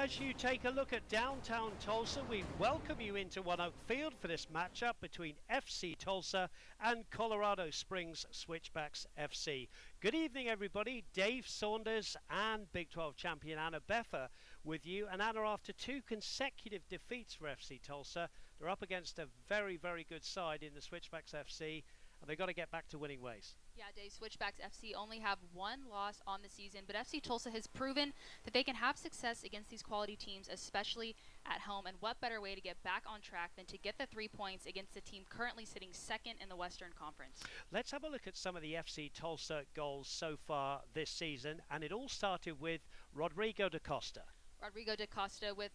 As you take a look at downtown Tulsa, we welcome you into One Oak Field for this matchup between FC Tulsa and Colorado Springs Switchbacks FC. Good evening, everybody. Dave Saunders and Big 12 champion Anna Beffer with you. And Anna, after two consecutive defeats for FC Tulsa, they're up against a very, very good side in the Switchbacks FC, and they've got to get back to winning ways. Yeah, Dave, Switchbacks FC only have one loss on the season, but FC Tulsa has proven that they can have success against these quality teams, especially at home. And what better way to get back on track than to get the 3 points against the team currently sitting second in the Western Conference? Let's have a look at some of the FC Tulsa goals so far this season, and it all started with Rodrigo da Costa. Rodrigo da Costa with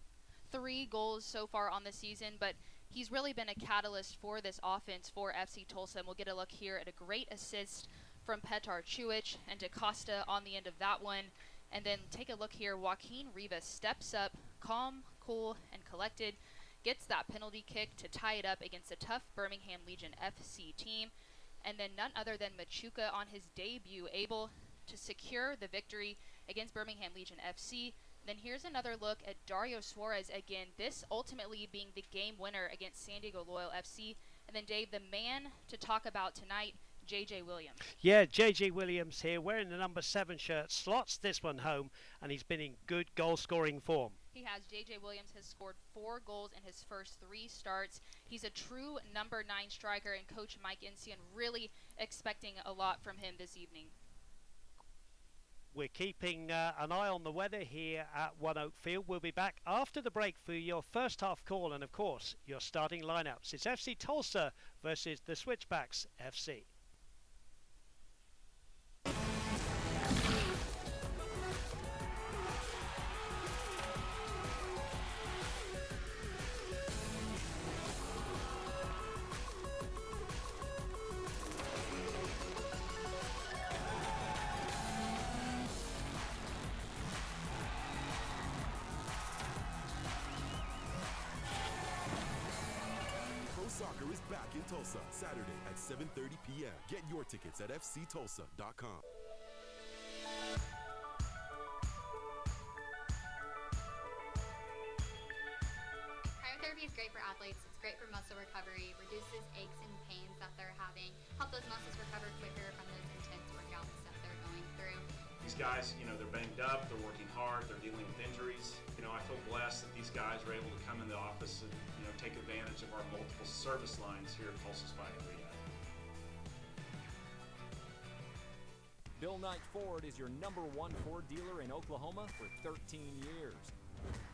3 goals so far on the season, but he's really been a catalyst for this offense for FC Tulsa, and we'll get a look here at a great assist from Petar Chuic and Da Costa on the end of that one. And then take a look here, Joaquin Rivas steps up, calm, cool, and collected, gets that penalty kick to tie it up against a tough Birmingham Legion FC team. And then none other than Machuca on his debut, able to secure the victory against Birmingham Legion FC. Then here's another look at Dario Suarez again, this ultimately being the game winner against San Diego Loyal FC. And then, Dave, the man to talk about tonight, J.J. Williams. Yeah, J.J. Williams here, wearing the number 7 shirt, slots this one home, and he's been in good goal-scoring form. He has. J.J. Williams has scored 4 goals in his first 3 starts. He's a true number 9 striker, and Coach Mike Encian really expecting a lot from him this evening. We're keeping an eye on the weather here at One Oak Field. We'll be back after the break for your first half call and, of course, your starting lineups. It's FC Tulsa versus the Switchbacks FC. Soccer is back in Tulsa, Saturday at 7:30 p.m. Get your tickets at fctulsa.com. Cryotherapy is great for athletes. It's great for muscle recovery, reduces aches and pains that they're having, help those muscles recover quicker from those intense workouts that they're going through. These guys, they're banged up, they're working hard, they're dealing with injuries. I feel blessed that these guys are able to come in the office and, take advantage of our multiple service lines here at Tulsa Spine Rehab. Bill Knight Ford is your #1 Ford dealer in Oklahoma for 13 years.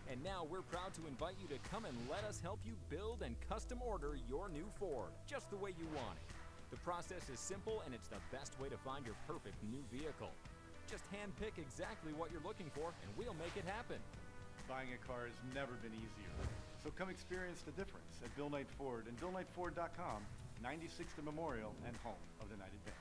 And now we're proud to invite you to come and let us help you build and custom order your new Ford, just the way you want it. The process is simple, and it's the best way to find your perfect new vehicle. Just hand-pick exactly what you're looking for, and we'll make it happen. Buying a car has never been easier. So come experience the difference at Bill Knight Ford and BillKnightFord.com, 96th and Memorial and home of the Knight Advantage.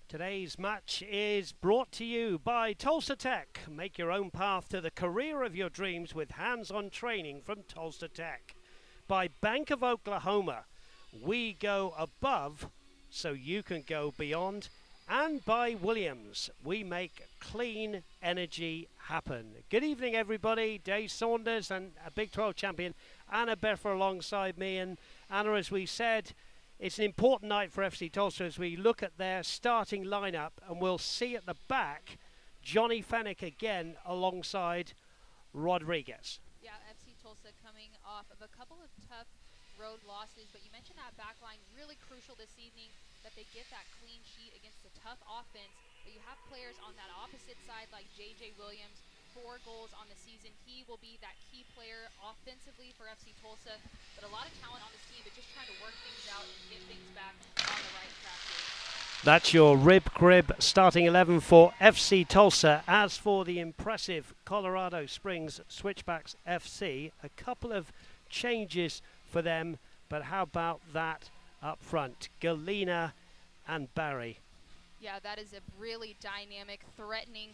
Today's match is brought to you by Tulsa Tech. Make your own path to the career of your dreams with hands-on training from Tulsa Tech. By Bank of Oklahoma. We go above so you can go beyond. And by Williams. We make clean energy happen. Good evening, everybody. Dave Saunders and a Big 12 champion Anna Beffer alongside me. And Anna, as we said, it's an important night for FC Tulsa as we look at their starting lineup, and we'll see at the back Johnny Fennick again alongside Rodriguez. Yeah, FC Tulsa coming off of a couple of tough road losses, but you mentioned that back line really crucial this evening, that they get that clean sheet against a tough offense, but you have players on that opposite side like J.J. Williams, 4 goals on the season. He will be that key player offensively for FC Tulsa, but a lot of talent on this team, but just trying to work things out and get things back on the right track here. That's your rib crib starting 11 for FC Tulsa. As for the impressive Colorado Springs Switchbacks FC, a couple of changes for them, but how about that up front? Galena and Barry. Yeah, that is a really dynamic, threatening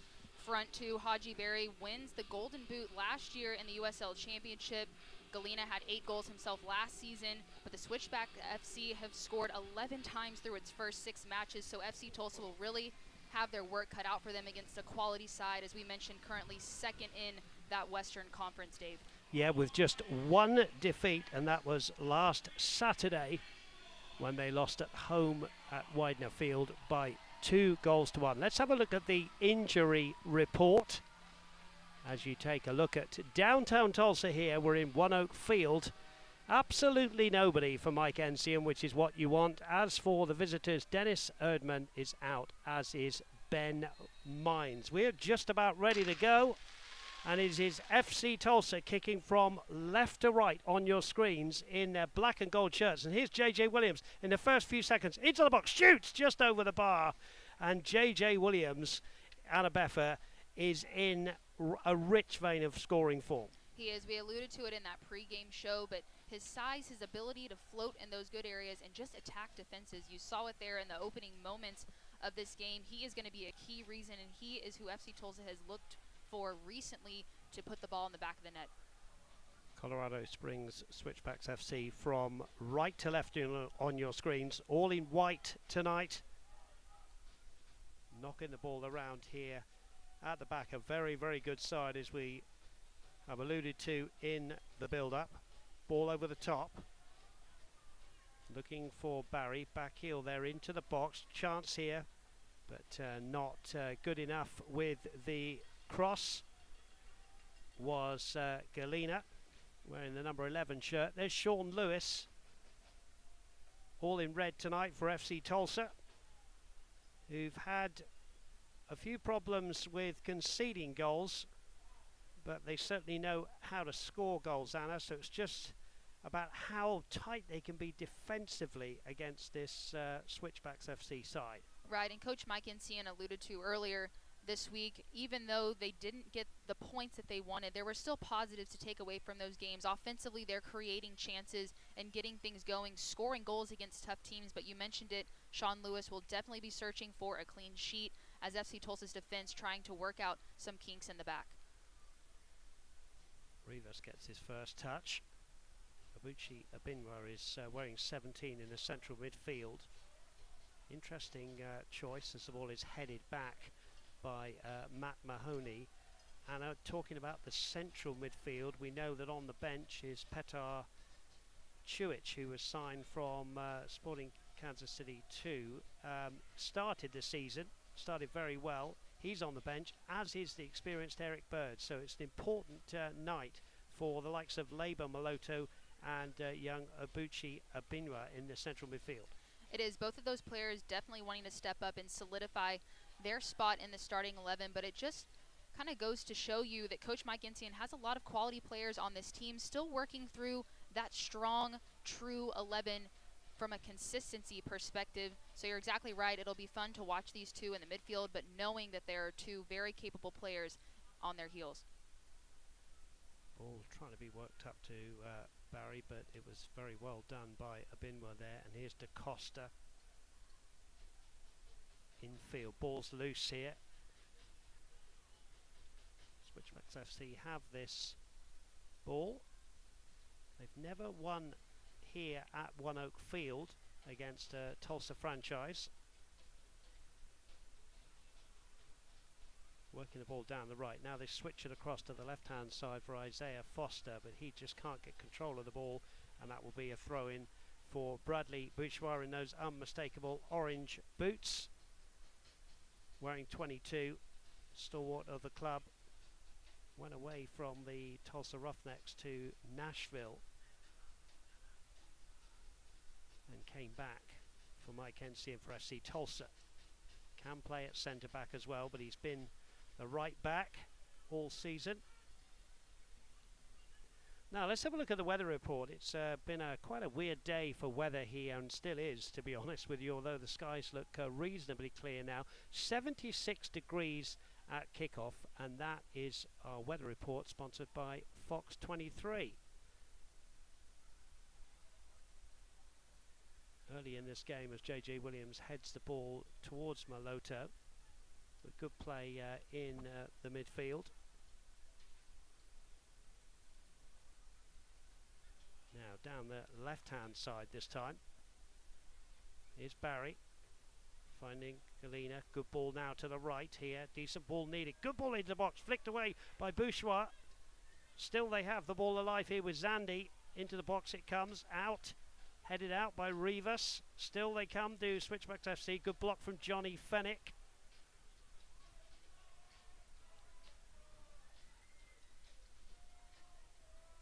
front two. Haji Berry wins the Golden Boot last year in the USL Championship. Galena had 8 goals himself last season, but the Switchback FC have scored 11 times through its first 6 matches, so FC Tulsa will really have their work cut out for them against a quality side, as we mentioned, currently second in that Western Conference, Dave. Yeah, with just 1 defeat, and that was last Saturday when they lost at home at Widener Field by 2-1. Let's have a look at the injury report. As you take a look at downtown Tulsa here, we're in One Oak Field. Absolutely nobody for Mike Ensian, which is what you want. As for the visitors, Dennis Erdman is out, as is Ben Mines. We're just about ready to go. And it is FC Tulsa kicking from left to right on your screens in their black and gold shirts. And here's J.J. Williams in the first few seconds. Into the box, shoots just over the bar. And J.J. Williams, Annabeffa, is in a rich vein of scoring form. He is. We alluded to it in that pregame show, but his size, his ability to float in those good areas and just attack defenses, you saw it there in the opening moments of this game. He is going to be a key reason, and he is who FC Tulsa has looked for recently to put the ball in the back of the net. Colorado Springs Switchbacks FC from right to left on your screens, all in white tonight. Knocking the ball around here at the back. A very, very good side, as we have alluded to in the build-up. Ball over the top. Looking for Barry. Back heel there into the box. Chance here, but not good enough with the cross. Was Galena, wearing the number 11 shirt. There's Sean Lewis. All in red tonight for FC Tulsa, who've had a few problems with conceding goals, but they certainly know how to score goals, Anna, so it's just about how tight they can be defensively against this Switchbacks FC side. Right, and Coach Mike Ensian alluded to earlier this week, even though they didn't get the points that they wanted, there were still positives to take away from those games. Offensively, they're creating chances and getting things going, scoring goals against tough teams, but you mentioned it, Sean Lewis will definitely be searching for a clean sheet as FC Tulsa's defense trying to work out some kinks in the back. Rivas gets his first touch. Abuchi Abinwa is wearing 17 in the central midfield. Interesting choice as the ball is headed back by Matt Mahoney. And talking about the central midfield, we know that on the bench is Petar Chuich, who was signed from Sporting Kansas City 2. Started the season, started very well. He's on the bench, as is the experienced Eric Bird. So it's an important night for the likes of Labour Maloto and young Abuchi Abinwa in the central midfield. It is. Both of those players definitely wanting to step up and solidify their spot in the starting 11, but it just kind of goes to show you that Coach Mike Ensian has a lot of quality players on this team, still working through that strong, true 11 from a consistency perspective. So you're exactly right. It'll be fun to watch these two in the midfield, but knowing that there are two very capable players on their heels. Ball trying to be worked up to Barry, but it was very well done by Abinwa there. And here's DaCosta. Infield, ball's loose here. Switchbacks FC have this ball. They've never won here at One Oak Field against a Tulsa franchise. Working the ball down the right. Now they switch it across to the left-hand side for Isaiah Foster, but he just can't get control of the ball, and that will be a throw-in for Bradley Bourgeois in those unmistakable orange boots. Wearing 22, stalwart of the club. Went away from the Tulsa Roughnecks to Nashville and came back for Mike Ensian for FC Tulsa. Can play at centre back as well, but he's been the right back all season. Now let's have a look at the weather report. It's been quite a weird day for weather here, and still is, to be honest with you, although the skies look reasonably clear now. 76 degrees at kickoff, and that is our weather report, sponsored by Fox 23. Early in this game, as J.J. Williams heads the ball towards Maloto. A good play in the midfield. Now down the left-hand side this time. Here's Barry finding Galina. Good ball now to the right here. Decent ball needed. Good ball into the box. Flicked away by Bourgeois. Still they have the ball alive here with Zandi. Into the box it comes. Out. Headed out by Rivas. Still they come to Switchbacks FC. Good block from Johnny Fennick.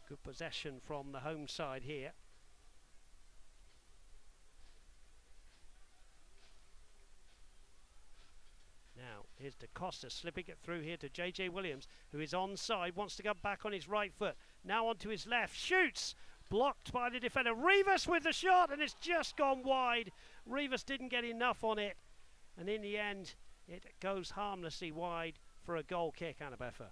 Good possession from the home side here. Now, here's DaCosta slipping it through here to J.J. Williams, who is onside, wants to go back on his right foot. Now onto his left, shoots! Blocked by the defender. Rivas with the shot, and it's just gone wide. Rivas didn't get enough on it, and in the end, it goes harmlessly wide for a goal kick, Anna Beffa.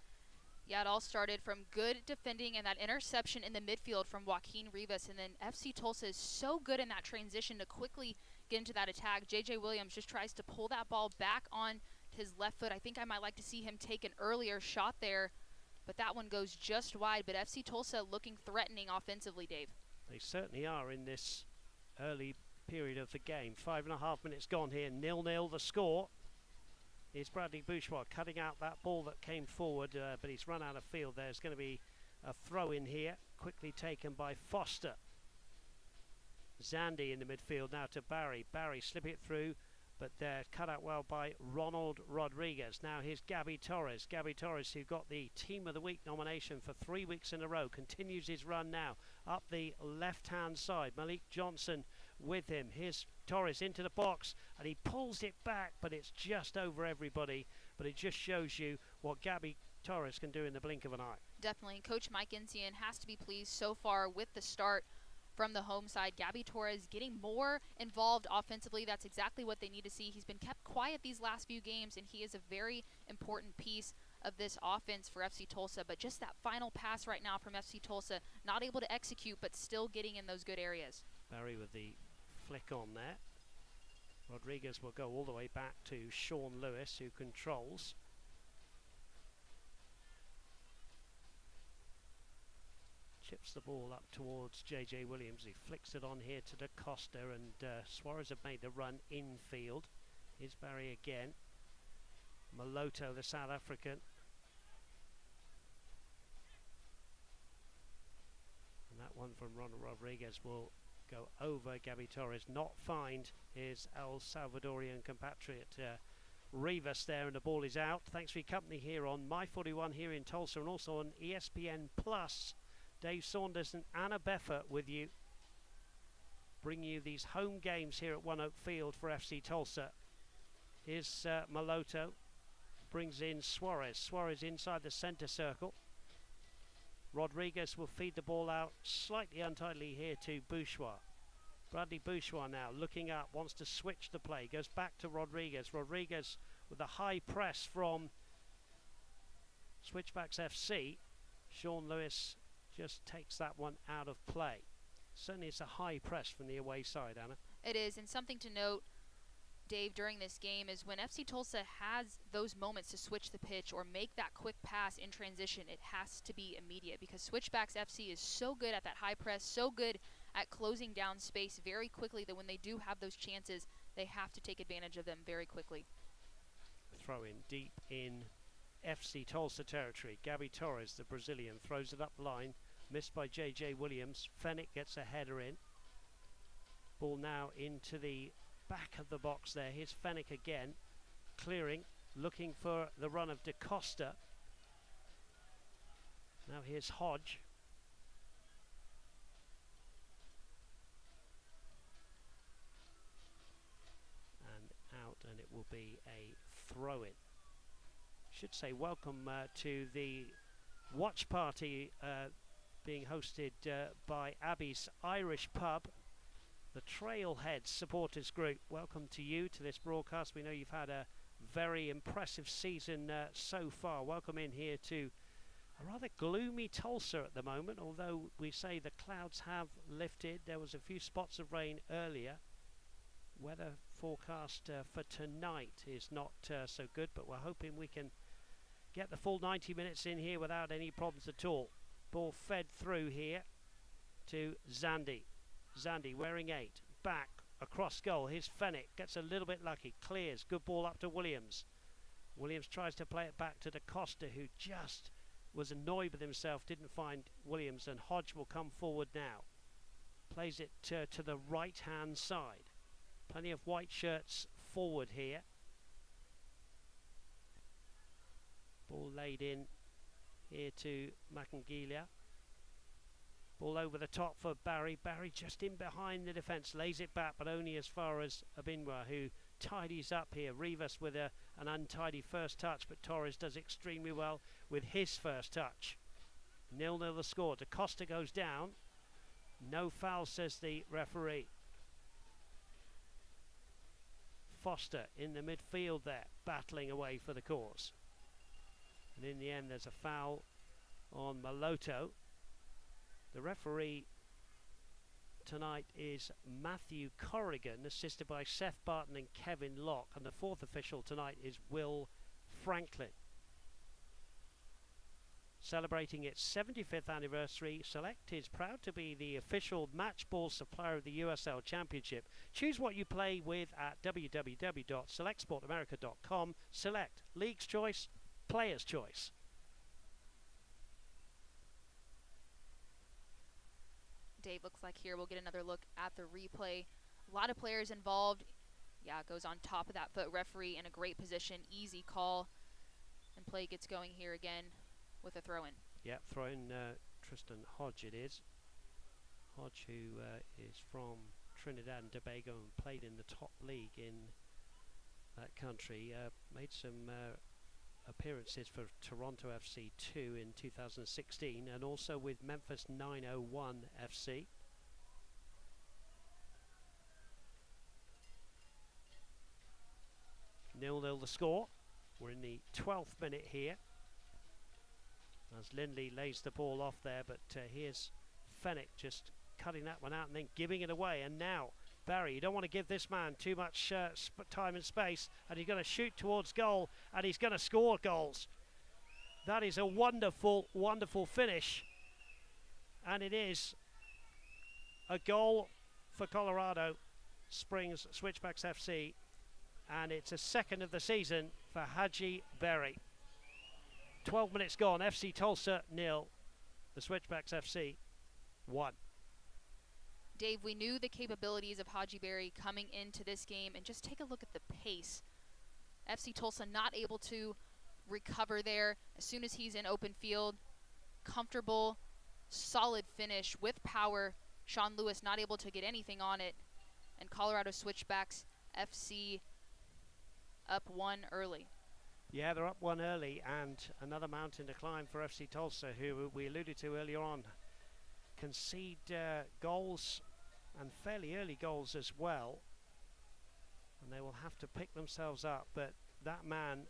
Yeah, it all started from good defending and that interception in the midfield from Joaquin Rivas. And then FC Tulsa is so good in that transition to quickly get into that attack. J.J. Williams just tries to pull that ball back on his left foot. I think I might like to see him take an earlier shot there, but that one goes just wide. But FC Tulsa looking threatening offensively, Dave. They certainly are in this early period of the game. 5.5 minutes gone here. 0-0 the score. Here's Bradley Bourgeois cutting out that ball that came forward, but he's run out of field. There's going to be a throw in here, quickly taken by Foster. Zandi in the midfield now to Barry. Barry slipping it through, but they're cut out well by Ronald Rodriguez. Now here's Gabby Torres. Gabby Torres, who got the Team of the Week nomination for 3 weeks in a row, continues his run now up the left-hand side. Malik Johnson with him. Here's Torres into the box, and he pulls it back, but it's just over everybody. But it just shows you what Gabby Torres can do in the blink of an eye. Definitely. Coach Mike Insian has to be pleased so far with the start from the home side. Gabby Torres getting more involved offensively. That's exactly what they need to see. He's been kept quiet these last few games, and he is a very important piece of this offense for FC Tulsa. But just that final pass right now from FC Tulsa, not able to execute, but still getting in those good areas. Barry with the flick on there. Rodriguez will go all the way back to Sean Lewis, who controls. Chips the ball up towards J.J. Williams. He flicks it on here to DaCosta, and Suarez have made the run infield. Here's Barry again. Maloto, the South African. And that one from Ronald Rodriguez will go over Gabby Torres. Not find his El Salvadorian compatriot Rivas there, and the ball is out. Thanks for your company here on My 41 here in Tulsa, and also on ESPN Plus. Dave Saunders and Anna Beffa with you, bring you these home games here at One Oak Field for FC Tulsa. Here's Maloto, brings in Suarez. Suarez inside the centre circle. Rodriguez will feed the ball out slightly untidily here to Bourgeois. Bradley Bourgeois now looking up, wants to switch the play, goes back to Rodriguez. Rodriguez with a high press from Switchbacks FC. Sean Lewis just takes that one out of play. Certainly it's a high press from the away side, Anna. It is, and something to note, Dave, during this game is when FC Tulsa has those moments to switch the pitch or make that quick pass in transition, it has to be immediate, because Switchbacks FC is so good at that high press, so good at closing down space very quickly, that when they do have those chances, they have to take advantage of them very quickly. Throw in deep in FC Tulsa territory. Gabby Torres, the Brazilian, throws it up the line. Missed by J.J. Williams. Fennick gets a header in. Ball now into the back of the box there. Here's Fennick again. Clearing. Looking for the run of DaCosta. Now here's Hodge. And out, and it will be a throw-in. Should say welcome to the watch party being hosted by Abby's Irish Pub, the Trailhead Supporters Group. Welcome to you to this broadcast. We know you've had a very impressive season so far. Welcome in here to a rather gloomy Tulsa at the moment, although we say the clouds have lifted. There was a few spots of rain earlier. Weather forecast for tonight is not so good, but we're hoping we can get the full 90 minutes in here without any problems at all. Ball fed through here to Zandy. Zandy wearing 8. Back across goal. Here's Fennick. Gets a little bit lucky. Clears. Good ball up to Williams. Williams tries to play it back to DaCosta, who just was annoyed with himself. Didn't find Williams, and Hodge will come forward now. Plays it to the right-hand side. Plenty of white shirts forward here. Ball laid in here to Makangila. Ball over the top for Barry. Barry just in behind the defence. Lays it back, but only as far as Abinwa, who tidies up here. Rivas with an untidy first touch, but Torres does extremely well with his first touch. 0-0 the score. DaCosta goes down. No foul, says the referee. Foster in the midfield there, battling away for the cause. And in the end, there's a foul on Maloto. The referee tonight is Matthew Corrigan, assisted by Seth Barton and Kevin Locke. And the fourth official tonight is Will Franklin. Celebrating its 75th anniversary, Select is proud to be the official match ball supplier of the USL Championship. Choose what you play with at www.selectsportamerica.com. Select, League's choice, player's choice. Dave, looks like here we'll get another look at the replay. A lot of players involved. Yeah, goes on top of that foot. Referee in a great position. Easy call. And play gets going here again with a throw-in. Yeah, throw-in Tristan Hodge it is. Hodge, who is from Trinidad and Tobago and played in the top league in that country. Made some appearances for Toronto FC 2 in 2016 and also with Memphis 901 FC. Nil-nil the score. We're in the 12th minute here as Lindley lays the ball off there, but here's Fennick just cutting that one out and then giving it away. And now Barry, you don't want to give this man too much time and space, and he's going to shoot towards goal, and he's going to score goals. That is a wonderful, wonderful finish, and it is a goal for Colorado Springs Switchbacks FC, and it's a second of the season for Haji Berry. 12 minutes gone, FC Tulsa 0, the Switchbacks FC 1. Dave, we knew the capabilities of Haji Berry coming into this game, and just take a look at the pace. FC Tulsa not able to recover there as soon as he's in open field. Comfortable, solid finish with power. Sean Lewis not able to get anything on it, and Colorado Switchbacks FC up 1 early. Yeah, they're up 1 early, and another mountain to climb for FC Tulsa, who we alluded to earlier on. Concede goals, and fairly early goals as well, and they will have to pick themselves up, but that man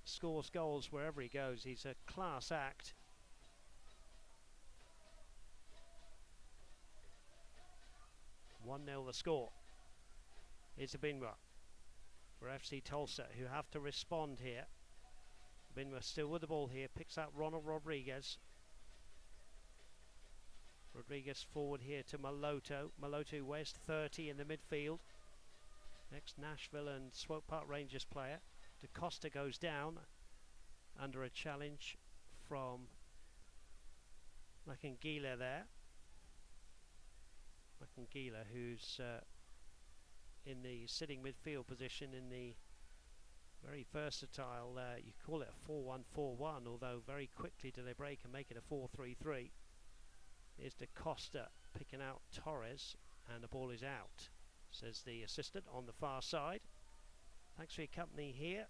scores goals wherever he goes. He's a class act. One 0 the score. Here's Abinwa for FC Tulsa, who have to respond here. Abinwa still with the ball here, picks out Ronald Rodriguez. Rodriguez forward here to Maloto. Maloto wears 30 in the midfield. Next, Nashville and Swope Park Rangers player. DaCosta goes down under a challenge from Makangila there. Makangila, who's in the sitting midfield position in the very versatile, you call it a 4-1-4-1, although very quickly do they break and make it a 4-3-3. Here's DaCosta picking out Torres, and the ball is out, says the assistant on the far side. Thanks for your company here.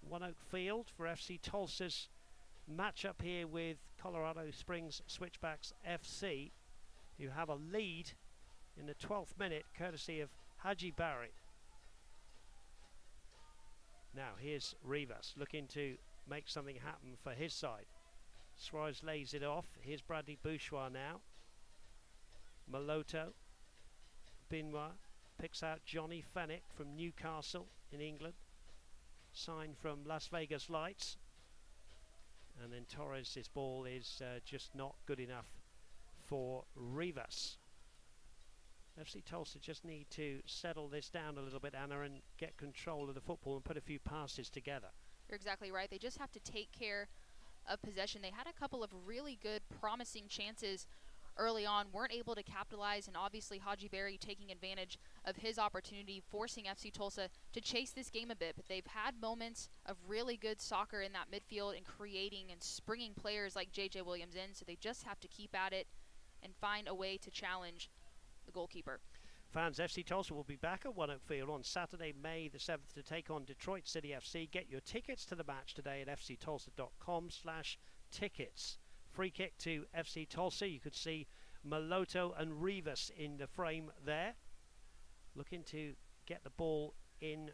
One Oak Field for FC Tulsa's matchup here with Colorado Springs Switchbacks FC, who have a lead in the 12th minute, courtesy of Haji Barry. Now here's Rivas looking to make something happen for his side. Suarez lays it off. Here's Bradley Bourgeois now. Maloto. Benoit picks out Johnny Fennick from Newcastle in England. Signed from Las Vegas Lights. And then Torres' ball is just not good enough for Rivas. FC Tulsa just need to settle this down a little bit, Anna, and get control of the football and put a few passes together. You're exactly right. They just have to take care of possession. They had a couple of really good, promising chances early on, weren't able to capitalize, and obviously Haji Berry taking advantage of his opportunity, forcing FC Tulsa to chase this game a bit. But they've had moments of really good soccer in that midfield and creating and springing players like J.J. Williams in, so they just have to keep at it and find a way to challenge the goalkeeper. Fans, FC Tulsa will be back at One Oak Field on Saturday, May the 7th to take on Detroit City FC. Get your tickets to the match today at fctulsa.com/tickets. Free kick to FC Tulsa. You could see Maloto and Rivas in the frame there. Looking to get the ball in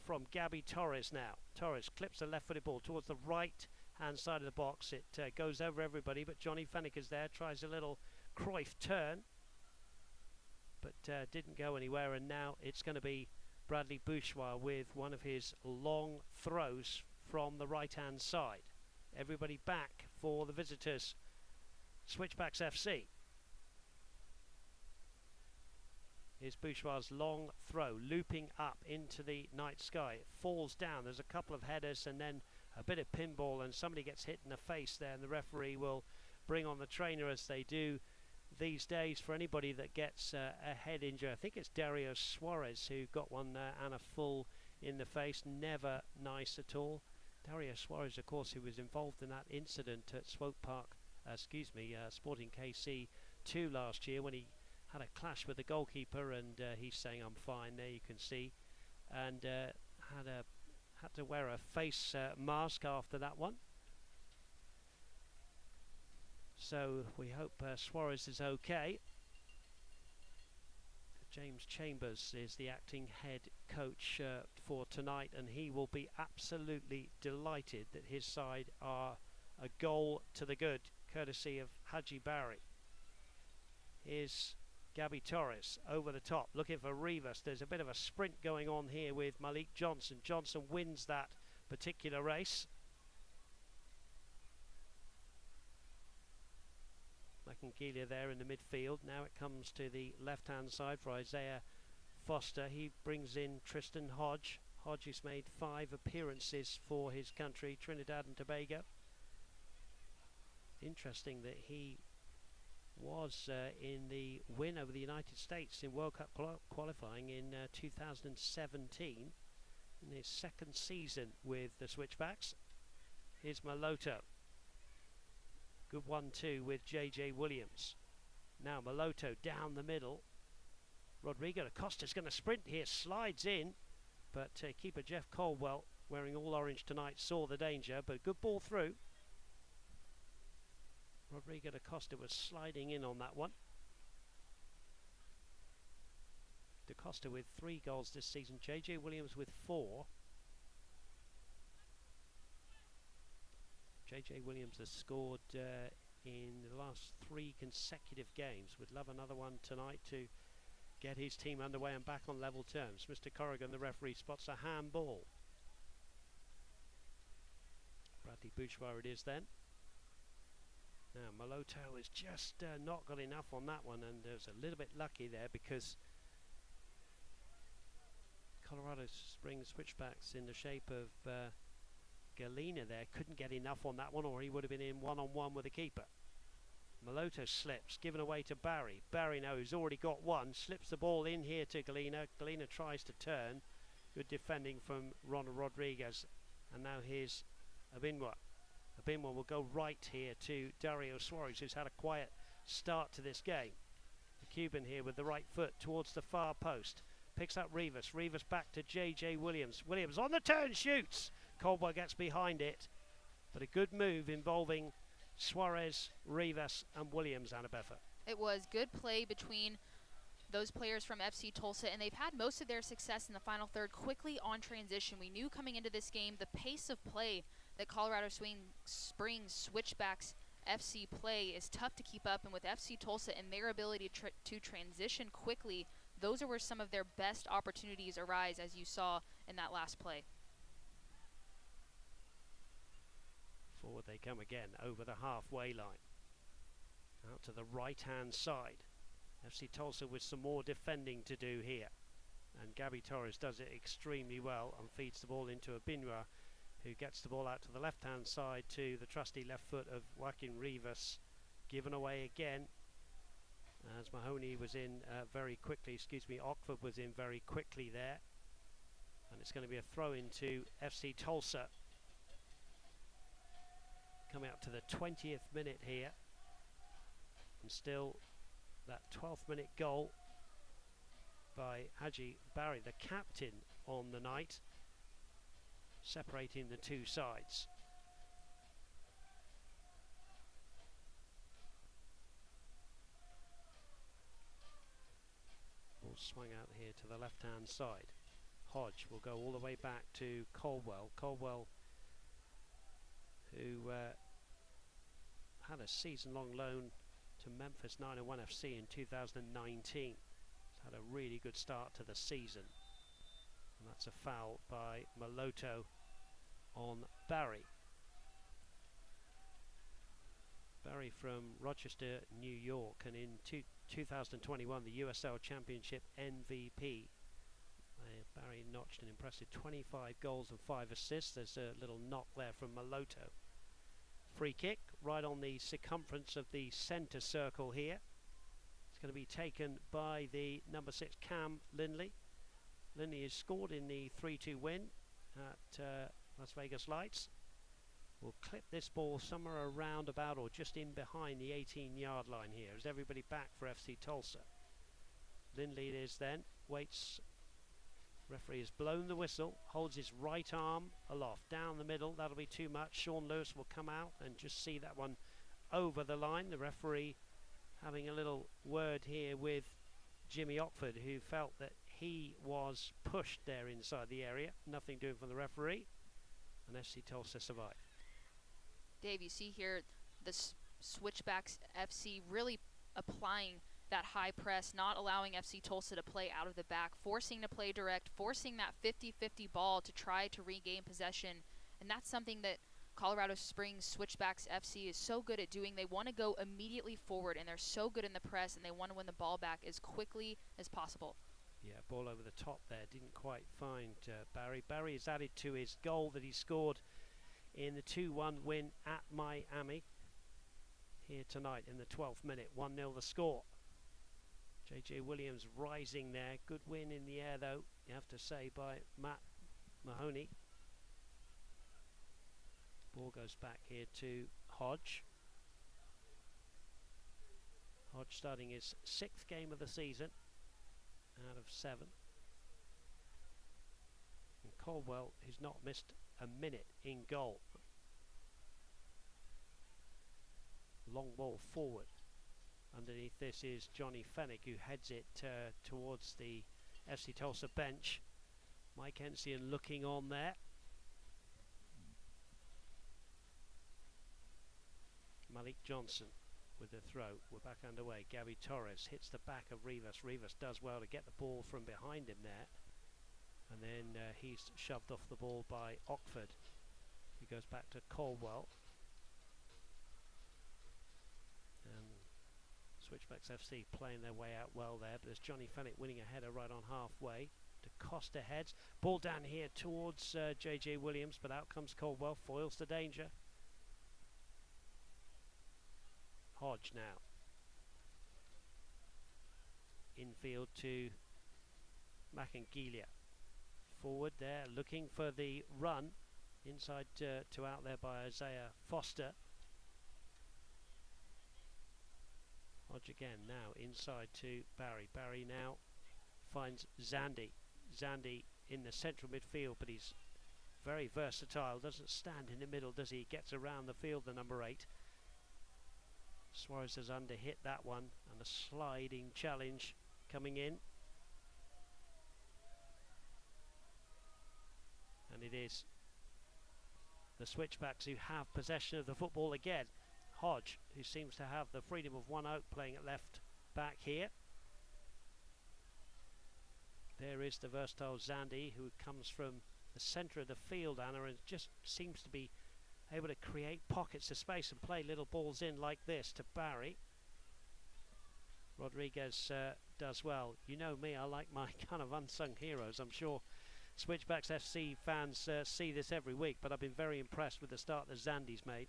from Gabby Torres now. Torres clips a left-footed ball towards the right-hand side of the box. It goes over everybody, but Johnny Fennick is there. Tries a little Cruyff turn, but didn't go anywhere. And now it's going to be Bradley Bourgeois with one of his long throws from the right-hand side. Everybody back for the visitors, Switchbacks FC. Here's Bourgeois' long throw, looping up into the night sky. It falls down. There's a couple of headers and then a bit of pinball, and somebody gets hit in the face there, and the referee will bring on the trainer, as they do these days for anybody that gets a head injury. I think it's Dario Suarez who got one and a full in the face. Never nice at all. Dario Suarez, of course, who was involved in that incident at Sporting KC 2 last year when he had a clash with the goalkeeper, and he's saying I'm fine there, you can see, and had to wear a face mask after that one. So we hope Suarez is okay. James Chambers is the acting head coach for tonight, and he will be absolutely delighted that his side are a goal to the good, courtesy of Haji Barry. Here's Gabby Torres over the top, looking for Rivas. There's a bit of a sprint going on here with Malik Johnson. Johnson wins that particular race. Makangilia there in the midfield. Now it comes to the left-hand side for Isaiah Foster. He brings in Tristan Hodge. Hodge has made 5 appearances for his country, Trinidad and Tobago. Interesting that he was in the win over the United States in World Cup qualifying in 2017, in his second season with the Switchbacks. Here's Maloto. Good 1-2 with J.J. Williams. Now Maloto down the middle. Rodrigo Acosta's going to sprint here, slides in, but keeper Jeff Caldwell, wearing all orange tonight, saw the danger, but good ball through. Rodrigo Acosta was sliding in on that one. Acosta with 3 goals this season, J.J. Williams with 4. J.J. Williams has scored in the last 3 consecutive games. Would love another one tonight to get his team underway and back on level terms. Mr. Corrigan, the referee, spots a handball. Bradley Bourgeois it is then. Now Maloto has just not got enough on that one, and was a little bit lucky there because Colorado Springs Switchbacks in the shape of Galena there couldn't get enough on that one, or he would have been in one-on-one with the keeper. Maloto slips, given away to Barry. Barry now, who's already got one, slips the ball in here to Galena. Galena tries to turn. Good defending from Ronald Rodriguez. And now here's Abinwa. Abinwa will go right here to Dario Suarez, who's had a quiet start to this game. The Cuban here with the right foot towards the far post. Picks up Rivas. Rivas back to J.J. Williams. Williams on the turn, shoots. Caldwell gets behind it. But a good move involving Suarez, Rivas and Williams, Annabeffa. It was good play between those players from FC Tulsa, and they've had most of their success in the final third quickly on transition. We knew coming into this game the pace of play that Colorado Springs Switchbacks FC play is tough to keep up, and with FC Tulsa and their ability to transition quickly, those are where some of their best opportunities arise, as you saw in that last play. Forward they come again over the halfway line. Out to the right-hand side. FC Tulsa with some more defending to do here. And Gabby Torres does it extremely well and feeds the ball into Abinwa, who gets the ball out to the left-hand side to the trusty left foot of Joaquin Rivas. Given away again, as Mahoney was in very quickly, Ockford was in very quickly there. And it's going to be a throw into FC Tulsa. Coming up to the 20th minute here. And still that 12th minute goal by Haji Barry, the captain on the night, separating the two sides. Ball swung out here to the left hand side. Hodge will go all the way back to Caldwell. Caldwell, who had a season-long loan to Memphis 901 FC in 2019. He's had a really good start to the season. And that's a foul by Maloto on Barry. Barry from Rochester, New York, and in 2021 the USL Championship MVP. Barry notched an impressive 25 goals and 5 assists. There's a little knock there from Maloto. Free kick right on the circumference of the centre circle here. It's going to be taken by the number 6 Cam Lindley. Lindley has scored in the 3-2 win at Las Vegas Lights. We'll clip this ball somewhere around about or just in behind the 18-yard line here. Is everybody back for FC Tulsa? Lindley it is then. Waits. Referee has blown the whistle. Holds his right arm aloft. Down the middle. That'll be too much. Sean Lewis will come out and just see that one over the line. The referee having a little word here with Jimmy Ockford, who felt that he was pushed there inside the area. Nothing doing from the referee. And FC Tulsa survived. Dave, you see here the Switchbacks FC really applying that high press, not allowing FC Tulsa to play out of the back, forcing to play direct, forcing that 50-50 ball to try to regain possession. And that's something that Colorado Springs Switchbacks FC is so good at doing. They want to go immediately forward, and they're so good in the press, and they want to win the ball back as quickly as possible. Yeah, ball over the top there. Didn't quite find Barry. Barry has added to his goal that he scored in the 2-1 win at Miami here tonight in the 12th minute. 1-0 the score. J.J. Williams rising there. Good win in the air, though, you have to say, by Matt Mahoney. Ball goes back here to Hodge. Hodge starting his 6th game of the season out of 7. And Caldwell, who's not missed a minute in goal. Long ball forward. Underneath this is Johnny Fennick, who heads it towards the FC Tulsa bench. Mike Ensian looking on there. Malik Johnson with the throw. We're back underway. Gabby Torres hits the back of Rivas. Rivas does well to get the ball from behind him there. And then he's shoved off the ball by Ockford. He goes back to Caldwell. And Switchbacks FC playing their way out well there, but there's Johnny Fennick winning a header right on halfway. DaCosta heads. Ball down here towards J.J. Williams, but out comes Caldwell, foils the danger. Hodge now. Infield to Macangilia. Forward there, looking for the run. Inside to out there by Isaiah Foster. Hodge again now inside to Barry. Barry now finds Zandy. Zandy in the central midfield, but he's very versatile. Doesn't stand in the middle, does he? Gets around the field, the number 8. Suarez has under-hit that one, and a sliding challenge coming in. And it is the Switchbacks who have possession of the football again. Hodge, who seems to have the freedom of one out, playing at left back here. There is the versatile Zandi, who comes from the centre of the field, Anna, and just seems to be able to create pockets of space and play little balls in like this to Barry. Rodriguez does well. You know me, I like my kind of unsung heroes. I'm sure Switchbacks FC fans see this every week, but I've been very impressed with the start that Zandi's made.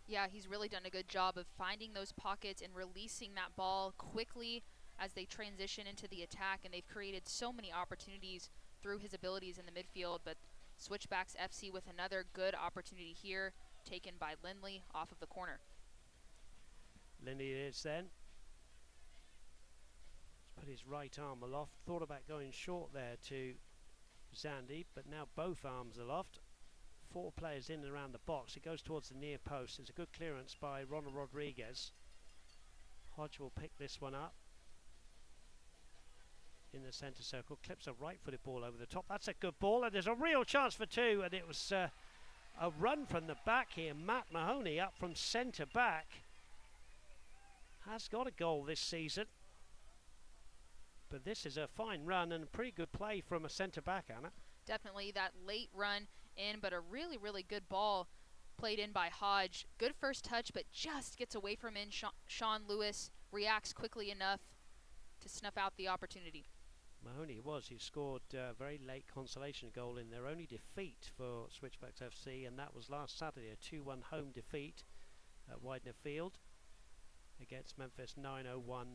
Yeah, he's really done a good job of finding those pockets and releasing that ball quickly as they transition into the attack, and they've created so many opportunities through his abilities in the midfield. But Switchbacks FC with another good opportunity here, taken by Lindley off of the corner. Lindley it is then. He's put his right arm aloft, thought about going short there to Zandi, but now both arms aloft. 4 players in and around the box. It goes towards the near post. It's a good clearance by Ronald Rodriguez. Hodge will pick this one up in the centre circle. Clips a right-footed ball over the top. That's a good ball, and there's a real chance for 2, and it was a run from the back here. Matt Mahoney up from centre back has got a goal this season, but this is a fine run and a pretty good play from a centre back, Anna. Definitely that late run in, but a really, really good ball played in by Hodge. Good first touch, but just gets away from him. Sean Lewis reacts quickly enough to snuff out the opportunity. Mahoney was who scored a very late consolation goal in their only defeat for Switchbacks FC, and that was last Saturday, a 2-1 home defeat at Widener Field against Memphis 901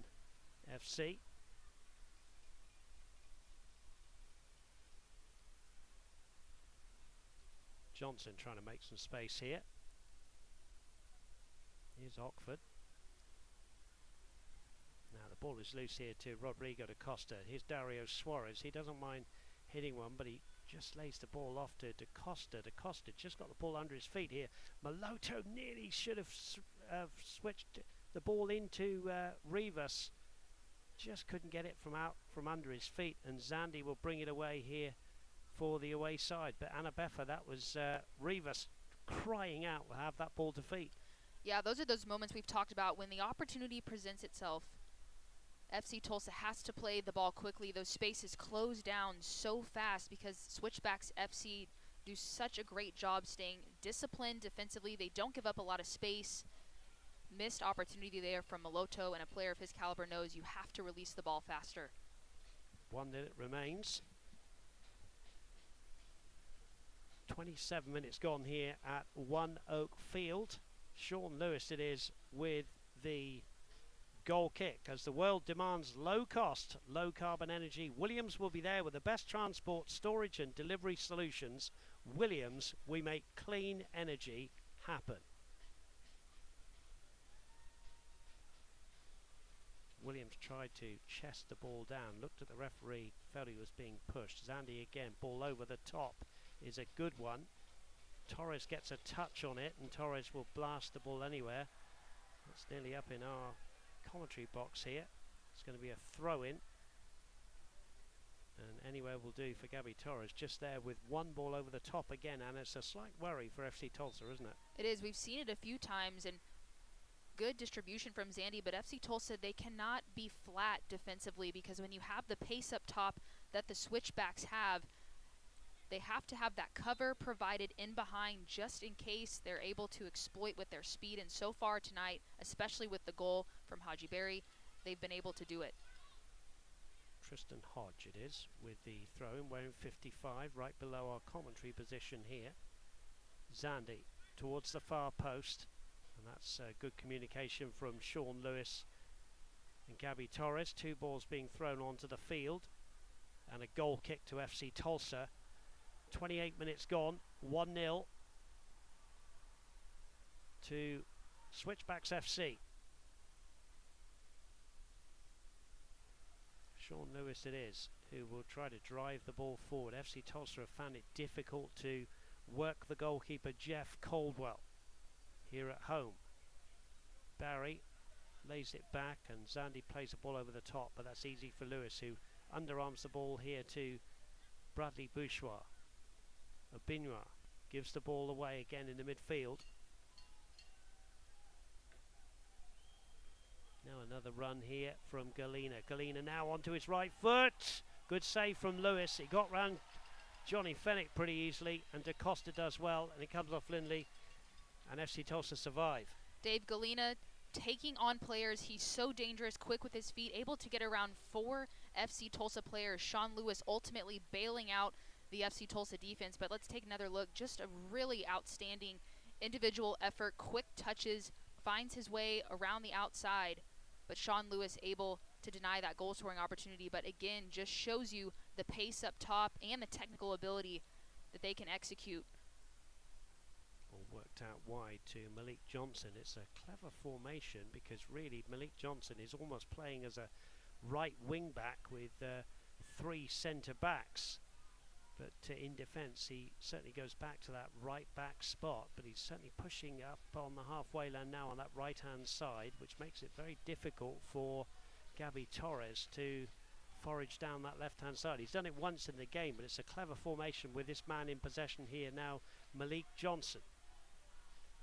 FC. Johnson trying to make some space here. Here's Ockford. Now the ball is loose here to Rodrigo da Costa. Here's Dario Suarez. He doesn't mind hitting one, but he just lays the ball off to Da Costa. Da Costa just got the ball under his feet here. Maloto nearly should have switched the ball into Rivas. Just couldn't get it from under his feet, and Zandi will bring it away here for the away side. But Anna Beffa, that was Rivas crying out to have that ball to feet. Yeah, those are those moments we've talked about when the opportunity presents itself. FC Tulsa has to play the ball quickly. Those spaces close down so fast because Switchbacks FC do such a great job staying disciplined defensively. They don't give up a lot of space. Missed opportunity there from Maloto, and a player of his caliber knows you have to release the ball faster. 1 minute remains. 27 minutes gone here at One Oak Field. Sean Lewis it is with the goal kick. As the world demands low cost, low carbon energy, Williams will be there with the best transport, storage and delivery solutions. Williams, we make clean energy happen. Williams tried to chest the ball down, looked at the referee, felt he was being pushed. Zandi again, ball over the top is a good one. Torres gets a touch on it, and Torres will blast the ball anywhere. That's nearly up in our commentary box here. It's going to be a throw-in, and anywhere will do for Gabby Torres. Just there with one ball over the top again, and it's a slight worry for FC Tulsa, isn't it? It is. We've seen it a few times, and good distribution from Zandi, but FC Tulsa, they cannot be flat defensively, because when you have the pace up top that the Switchbacks have, they have to have that cover provided in behind just in case they're able to exploit with their speed. And so far tonight, especially with the goal from Haji Berry, they've been able to do it. Tristan Hodge it is with the throw-in, wearing 55, right below our commentary position here. Zandi towards the far post, and that's good communication from Sean Lewis and Gabby Torres. 2 balls being thrown onto the field, and a goal kick to FC Tulsa. 28 minutes gone, 1-0 to Switchbacks FC. Sean Lewis it is who will try to drive the ball forward. FC Tulsa have found it difficult to work the goalkeeper Jeff Caldwell here at home. Barry lays it back and Zandi plays the ball over the top, but that's easy for Lewis, who underarms the ball here to Bradley Bourgeois. Obinwa gives the ball away again in the midfield. Now another run here from Galina. Galina now onto his right foot. Good save from Lewis. He got round Johnny Fennick pretty easily, and Da Costa does well, and it comes off Lindley, and FC Tulsa survive. Dave Galina taking on players. He's so dangerous, quick with his feet, able to get around 4 FC Tulsa players. Sean Lewis ultimately bailing out the FC Tulsa defense. But let's take another look. Just a really outstanding individual effort, quick touches, finds his way around the outside. But Sean Lewis able to deny that goal scoring opportunity. But again, just shows you the pace up top and the technical ability that they can execute. All worked out wide to Malik Johnson. It's a clever formation because really Malik Johnson is almost playing as a right wing back with 3 centre backs. But in defence, he certainly goes back to that right back spot, but he's certainly pushing up on the halfway line now on that right hand side, which makes it very difficult for Gabby Torres to forage down that left hand side. He's done it once in the game, but it's a clever formation with this man in possession here now, Malik Johnson.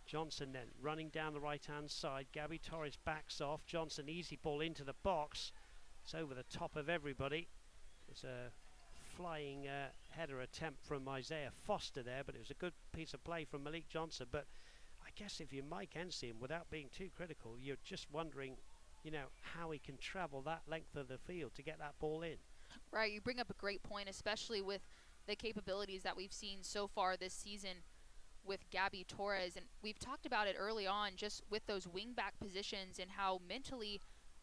Johnson then running down the right hand side. Gabby Torres backs off. Johnson, easy ball into the box. It's over the top of everybody. There's a flying header attempt from Isaiah Foster there, but it was a good piece of play from Malik Johnson. But I guess if you're Mike Ensign, without being too critical, you're just wondering, you know, how he can travel that length of the field to get that ball in. Right, you bring up a great point, especially with the capabilities that we've seen so far this season with Gabby Torres. And we've talked about it early on, just with those wing-back positions and how mentally,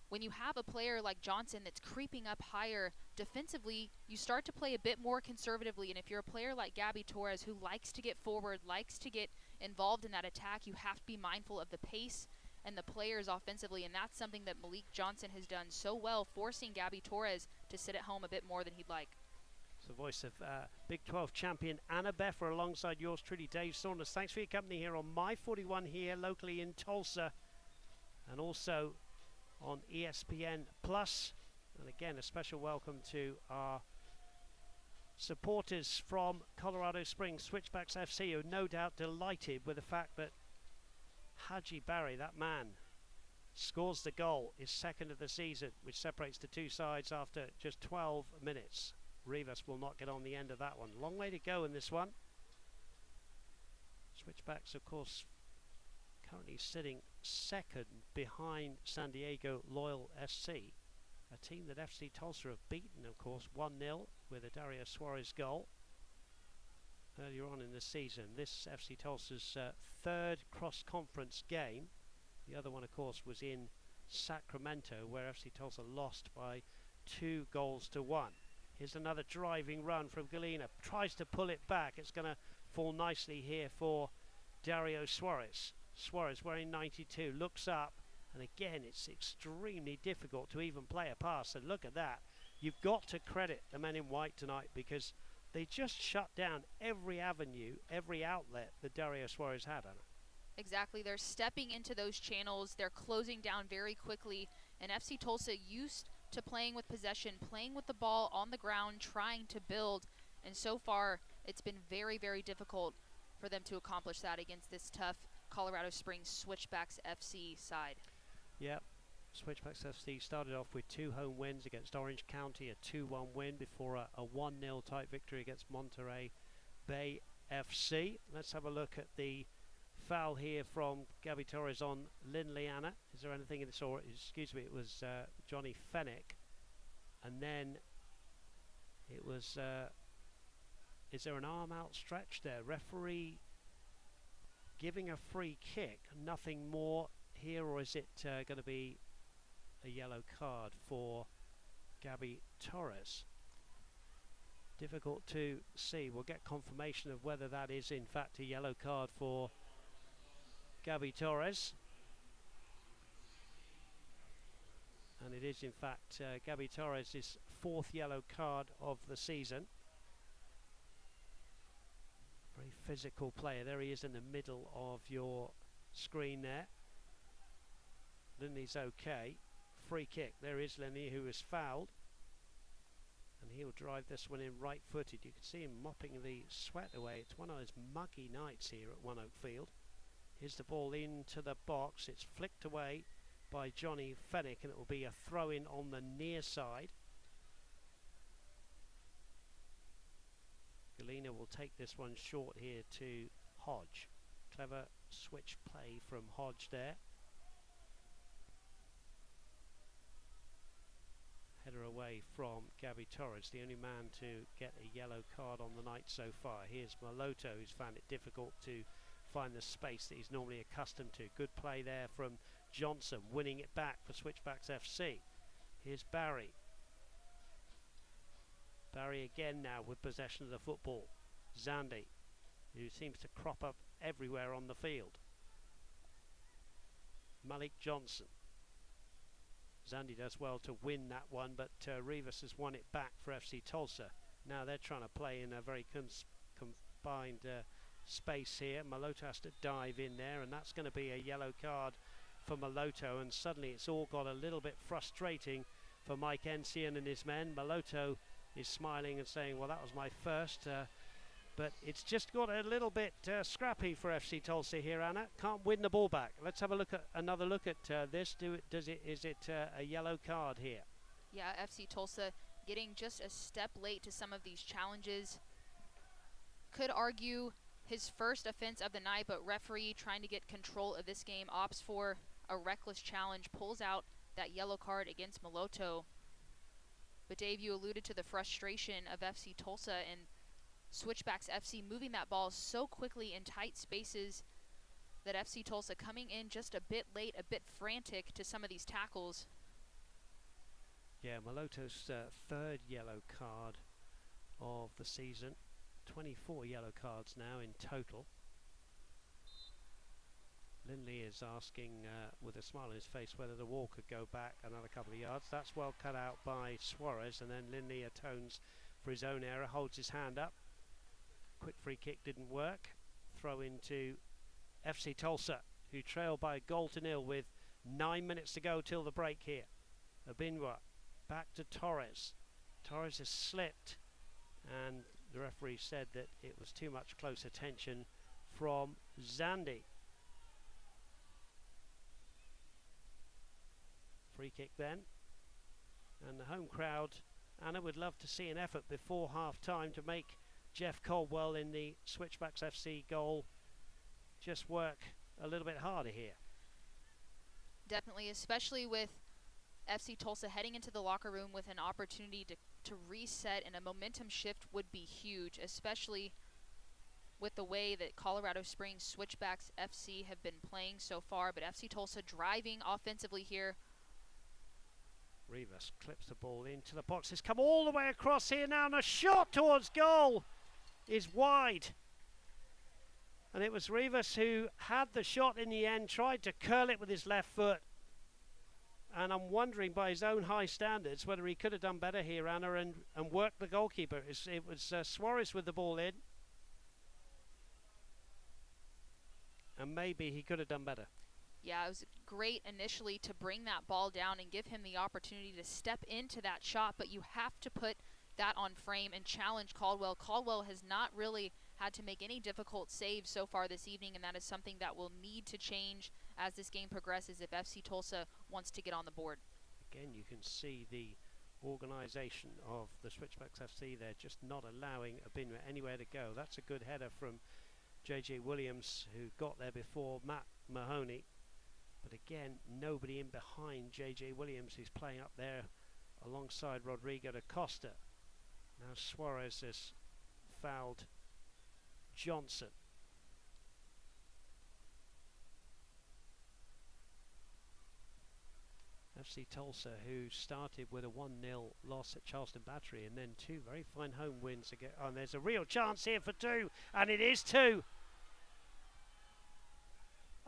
when you have a player like Johnson that's creeping up higher defensively, you start to play a bit more conservatively. And if you're a player like Gabby Torres who likes to get forward, likes to get involved in that attack, you have to be mindful of the pace and the players offensively. And that's something that Malik Johnson has done so well, forcing Gabby Torres to sit at home a bit more than he'd like. It's the voice of Big 12 champion Anna Beffer alongside yours truly, Dave Saunders. Thanks for your company here on My 41 here locally in Tulsa, and also on ESPN Plus. And again, a special welcome to our supporters from Colorado Springs, Switchbacks FC, who are no doubt delighted with the fact that Haji Barry, that man, scores the goal, his second of the season, which separates the two sides after just 12 minutes. Rivas will not get on the end of that one. Long way to go in this one. Switchbacks, of course, currently sitting second behind San Diego Loyal SC, a team that FC Tulsa have beaten, of course, 1-0 with a Dario Suarez goal earlier on in the season. This FC Tulsa's third cross-conference game. The other one, of course, was in Sacramento, where FC Tulsa lost by 2-1. Here's another driving run from Galina. Tries to pull it back. It's going to fall nicely here for Dario Suarez. Suarez wearing 92, looks up, and again it's extremely difficult to even play a pass. And look at that. You've got to credit the men in white tonight, because they just shut down every avenue, every outlet that Dario Suarez had, Anna. Exactly. They're stepping into those channels. They're closing down very quickly. And FC Tulsa used to playing with possession, playing with the ball on the ground, trying to build. And so far, it's been very, very difficult for them to accomplish that against this tough Colorado Springs Switchbacks FC side. Yep. Switchbacks FC started off with 2 home wins against Orange County, a 2-1 win before a 1-0 type victory against Monterey Bay FC. Let's have a look at the foul here from Gabby Torres on Lindley, Anna. Is there anything in this, or excuse me, it was Johnny Fennick, and then it was is there an arm outstretched there? Referee giving a free kick, nothing more here, or is it going to be a yellow card for Gabby Torres? Difficult to see. We'll get confirmation of whether that is in fact a yellow card for Gabby Torres. And it is in fact Gabby Torres' 4th yellow card of the season. Very physical player. There he is in the middle of your screen there. Lindley's okay. Free kick. There is Lindley, who is fouled. And he'll drive this one in right-footed. You can see him mopping the sweat away. It's one of those muggy nights here at One Oak Field. Here's the ball into the box. It's flicked away by Johnny Fennick, and it will be a throw-in on the near side. Galena will take this one short here to Hodge. Clever switch play from Hodge there. Header away from Gabby Torres, the only man to get a yellow card on the night so far. Here's Maloto, who's found it difficult to find the space that he's normally accustomed to. Good play there from Johnson, winning it back for Switchbacks FC. Here's Barry. Barry again now with possession of the football. Zandy, who seems to crop up everywhere on the field. Malik Johnson. Zandy does well to win that one, but Rivas has won it back for FC Tulsa. Now they're trying to play in a very combined space here. Maloto has to dive in there, and that's going to be a yellow card for Maloto, and suddenly it's all got a little bit frustrating for Mike Ensian and his men. Maloto is smiling and saying, well, that was my first, but it's just got a little bit scrappy for FC Tulsa here, Anna. Can't win the ball back. Let's have a look at another look at this. Is it a yellow card here? Yeah, FC Tulsa getting just a step late to some of these challenges. Could argue his first offense of the night, but referee trying to get control of this game opts for a reckless challenge, pulls out that yellow card against Maloto. But Dave, you alluded to the frustration of FC Tulsa and Switchbacks FC moving that ball so quickly in tight spaces, that FC Tulsa coming in just a bit late, a bit frantic to some of these tackles. Yeah, Maloto's third yellow card of the season. 24 yellow cards now in total. Lindley is asking with a smile on his face whether the wall could go back another couple of yards. That's well cut out by Suarez, and then Lindley atones for his own error, holds his hand up. Quick free kick didn't work. Throw into FC Tulsa, who trail by a goal to nil with 9 minutes to go till the break here. Abinwa back to Torres. Torres has slipped, and the referee said that it was too much close attention from Zandy. Free kick then, and the home crowd, Anna, would love to see an effort before half time to make Jeff Caldwell in the Switchbacks FC goal just work a little bit harder here. Definitely, especially with FC Tulsa heading into the locker room with an opportunity to reset, and a momentum shift would be huge, especially with the way that Colorado Springs Switchbacks FC have been playing so far. But FC Tulsa driving offensively here. Rivas clips the ball into the box. It's come all the way across here now, and a shot towards goal is wide. And it was Rivas who had the shot in the end, tried to curl it with his left foot. And I'm wondering, by his own high standards, whether he could have done better here, Anna, and worked the goalkeeper. It was Suarez with the ball in. And maybe he could have done better. Yeah, it was great initially to bring that ball down and give him the opportunity to step into that shot, but you have to put that on frame and challenge Caldwell. Caldwell has not really had to make any difficult saves so far this evening, and that is something that will need to change as this game progresses if FC Tulsa wants to get on the board. Again, you can see the organisation of the Switchbacks FC. They're just not allowing Abinwa anywhere to go. That's a good header from J.J. Williams, who got there before Matt Mahoney. But again, nobody in behind J.J. Williams, who's playing up there alongside Rodrigo da Costa. Now Suarez has fouled Johnson. FC Tulsa, who started with a 1-0 loss at Charleston Battery, and then two very fine home wins again. Oh, and there's a real chance here for two, and it is two.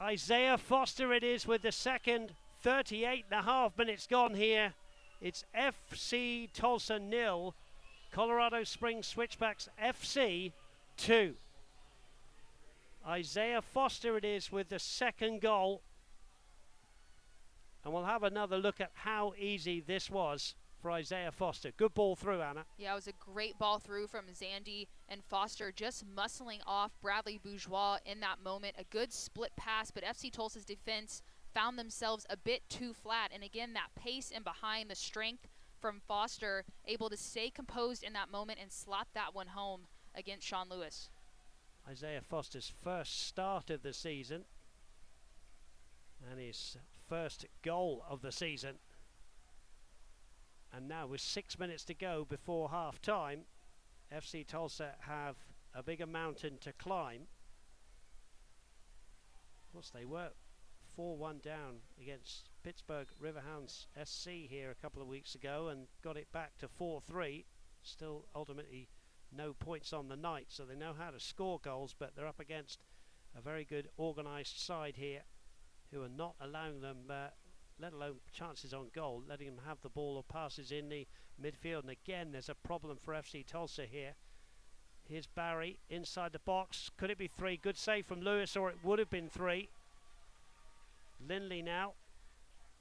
Isaiah Foster it is with the second. 38.5 minutes gone here. It's FC Tulsa 0, Colorado Springs Switchbacks FC 2. Isaiah Foster it is with the second goal. And we'll have another look at how easy this was for Isaiah Foster. Good ball through, Anna. Yeah, it was a great ball through from Zandy and Foster, just muscling off Bradley Bourgeois in that moment. A good split pass, but FC Tulsa's defense found themselves a bit too flat. And again, that pace and behind the strength from Foster, able to stay composed in that moment and slap that one home against Sean Lewis. Isaiah Foster's first start of the season and his first goal of the season. And now with 6 minutes to go before half time, FC Tulsa have a bigger mountain to climb. Of course, they were 4-1 down against Pittsburgh Riverhounds SC here a couple of weeks ago and got it back to 4-3. Still ultimately no points on the night, so they know how to score goals, but they're up against a very good organised side here who are not allowing them, let alone chances on goal, letting them have the ball or passes in the midfield. And again, there's a problem for FC Tulsa here. Here's Barry inside the box. Could it be 3? Good save from Lewis, or it would have been 3. Lindley now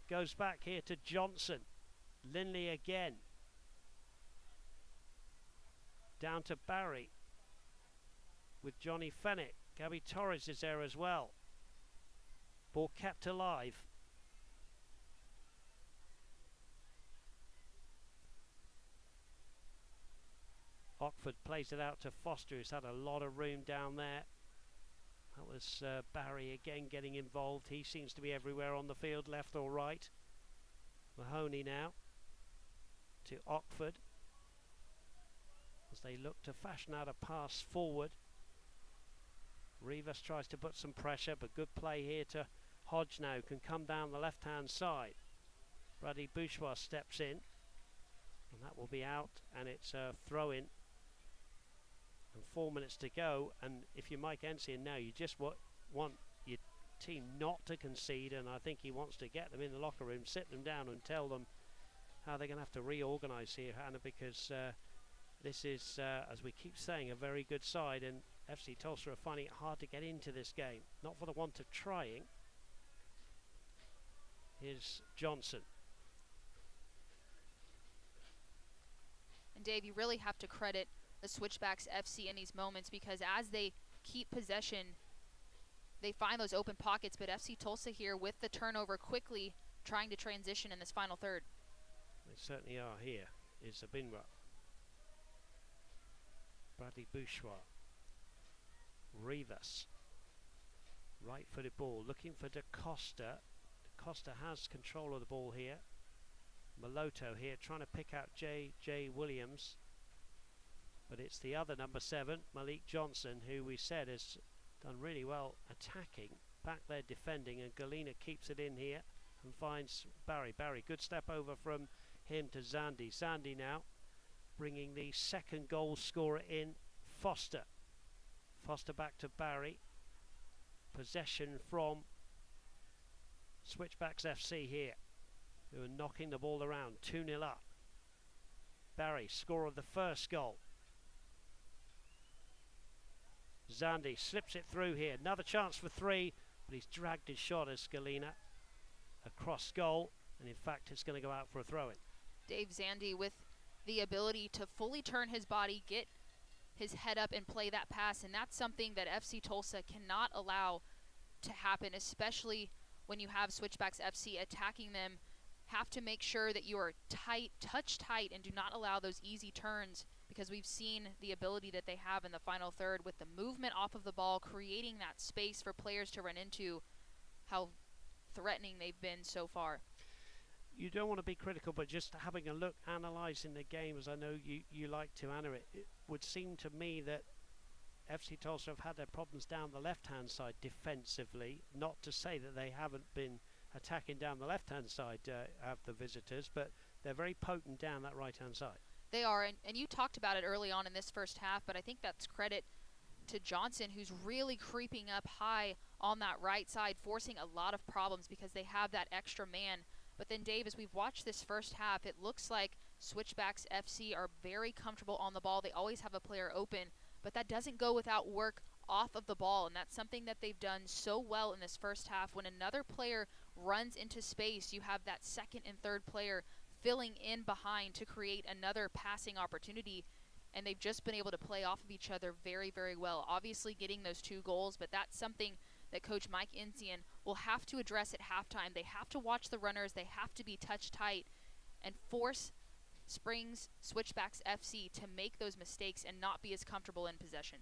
goes back here to Johnson. Lindley again. Down to Barry with Johnny Fennick. Gabby Torres is there as well. Ball kept alive. Ockford plays it out to Foster, who's had a lot of room down there. That was Barry again getting involved. He seems to be everywhere on the field, left or right. Mahoney now to Ockford as they look to fashion out a pass forward. Rivas tries to put some pressure, but good play here to Hodge now, can come down the left-hand side. Bradley Bourgeois steps in, and that will be out, and it's a throw-in. And 4 minutes to go, and if you're Mike Ensign now, you just want your team not to concede, and I think he wants to get them in the locker room, sit them down and tell them how they're going to have to reorganise here, Hannah, because this is, as we keep saying, a very good side, and FC Tulsa are finding it hard to get into this game, not for the want of trying. Here's Johnson. And Dave, you really have to credit the Switchbacks FC in these moments, because as they keep possession, they find those open pockets, but FC Tulsa here with the turnover quickly trying to transition in this final third. They certainly are here. Is Abinra. Bradley Bourgeois. Rivas. Right-footed ball, looking for Da Costa. Da Costa has control of the ball here. Maloto here trying to pick out J. Williams. But it's the other number 7, Malik Johnson, who we said has done really well attacking. Back there defending, and Galena keeps it in here and finds Barry. Barry, good step over from him to Zandy. Zandy now bringing the second goal scorer in, Foster. Foster back to Barry. Possession from Switchbacks FC here, who are knocking the ball around. 2-0 up. Barry, scorer of the first goal. Zandy slips it through here. Another chance for 3, but he's dragged his shot as Galena across goal, and in fact it's going to go out for a throw-in. Dave Zandy with the ability to fully turn his body, get his head up and play that pass, and that's something that FC Tulsa cannot allow to happen, especially when you have Switchbacks FC attacking them. Have to make sure that you are tight, touch tight, and do not allow those easy turns, because we've seen the ability that they have in the final third with the movement off of the ball, creating that space for players to run into, how threatening they've been so far. You don't want to be critical, but just having a look, analysing the game, as I know you like to, Anna, it would seem to me that FC Tulsa have had their problems down the left-hand side defensively. Not to say that they haven't been attacking down the left-hand side of the visitors, but they're very potent down that right-hand side. They are, and you talked about it early on in this first half, but I think that's credit to Johnson, who's really creeping up high on that right side, forcing a lot of problems because they have that extra man. But then, Dave, as we've watched this first half, it looks like Switchbacks FC are very comfortable on the ball. They always have a player open, but that doesn't go without work off of the ball, and that's something that they've done so well in this first half. When another player runs into space, you have that second and third player filling in behind to create another passing opportunity, and they've just been able to play off of each other very, very well. Obviously getting those 2 goals, but that's something that Coach Mike Incian will have to address at halftime. They have to watch the runners. They have to be touch tight and force Springs Switchbacks FC to make those mistakes and not be as comfortable in possession.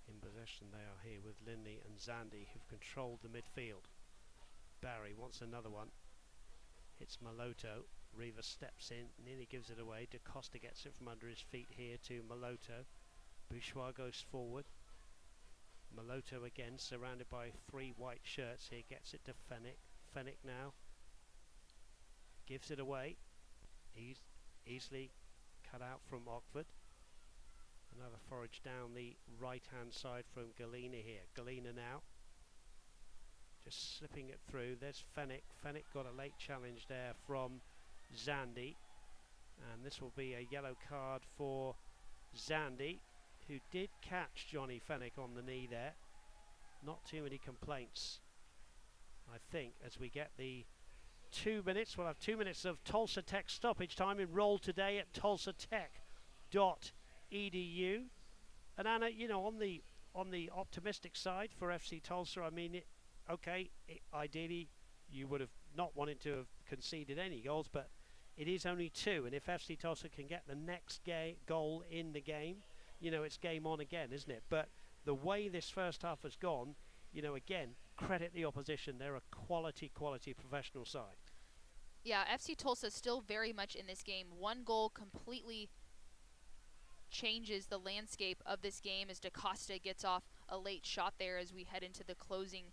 In possession they are here with Linley and Zandy, who've controlled the midfield. Barry wants another one. It's Maloto. Rivas steps in, nearly gives it away. Da Costa gets it from under his feet here to Maloto. Bouchois goes forward. Maloto again, surrounded by 3 white shirts here, gets it to Fennick. Fennick now gives it away. He's easily cut out from Ockford. Another forage down the right-hand side from Galena here. Galena now just slipping it through. There's Fennick. Fennick got a late challenge there from Zandy, and this will be a yellow card for Zandy, who did catch Johnny Fennick on the knee there. Not too many complaints, I think, as we get the 2 minutes. We'll have 2 minutes of Tulsa Tech stoppage time enrolled today at tulsatech.edu. And Anna, you know, on the optimistic side for FC Tulsa, I mean, ideally you would have not wanted to have conceded any goals, but it is only 2, and if FC Tulsa can get the next goal in the game, you know, it's game on again, isn't it? But the way this first half has gone, you know, again, credit the opposition. They're a quality professional side. Yeah, FC Tulsa still very much in this game. 1 goal completely changes the landscape of this game as Da Costa gets off a late shot there as we head into the closing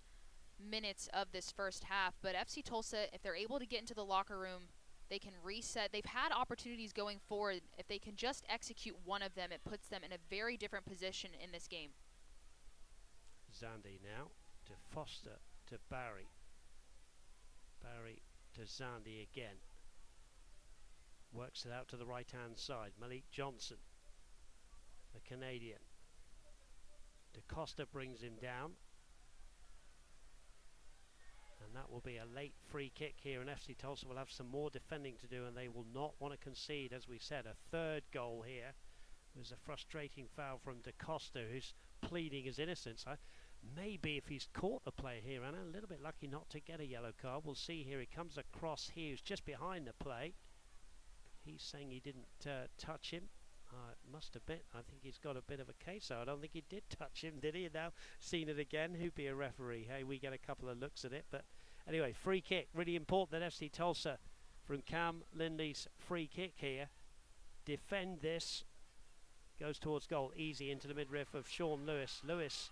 minutes of this first half. But FC Tulsa, if they're able to get into the locker room, they can reset. They've had opportunities going forward. If they can just execute one of them, it puts them in a very different position in this game. Zandy now to Foster to Barry. Barry to Zandy again. Works it out to the right-hand side. Malik Johnson, the Canadian. Da Costa brings him down. And that will be a late free kick here, and FC Tulsa will have some more defending to do, and they will not want to concede, as we said. A 3rd goal here. It was a frustrating foul from Da Costa, who's pleading his innocence. Maybe if he's caught the player here, and a little bit lucky not to get a yellow card. We'll see here. He comes across here. He's just behind the play. He's saying he didn't touch him. Must have been. I think he's got a bit of a case. So I don't think he did touch him, did he? Now seen it again. Who'd be a referee? Hey, we get a couple of looks at it. But anyway, free kick. Really important that FC Tulsa, from Cam Lindley's free kick here, defend this. Goes towards goal. Easy into the midriff of Sean Lewis. Lewis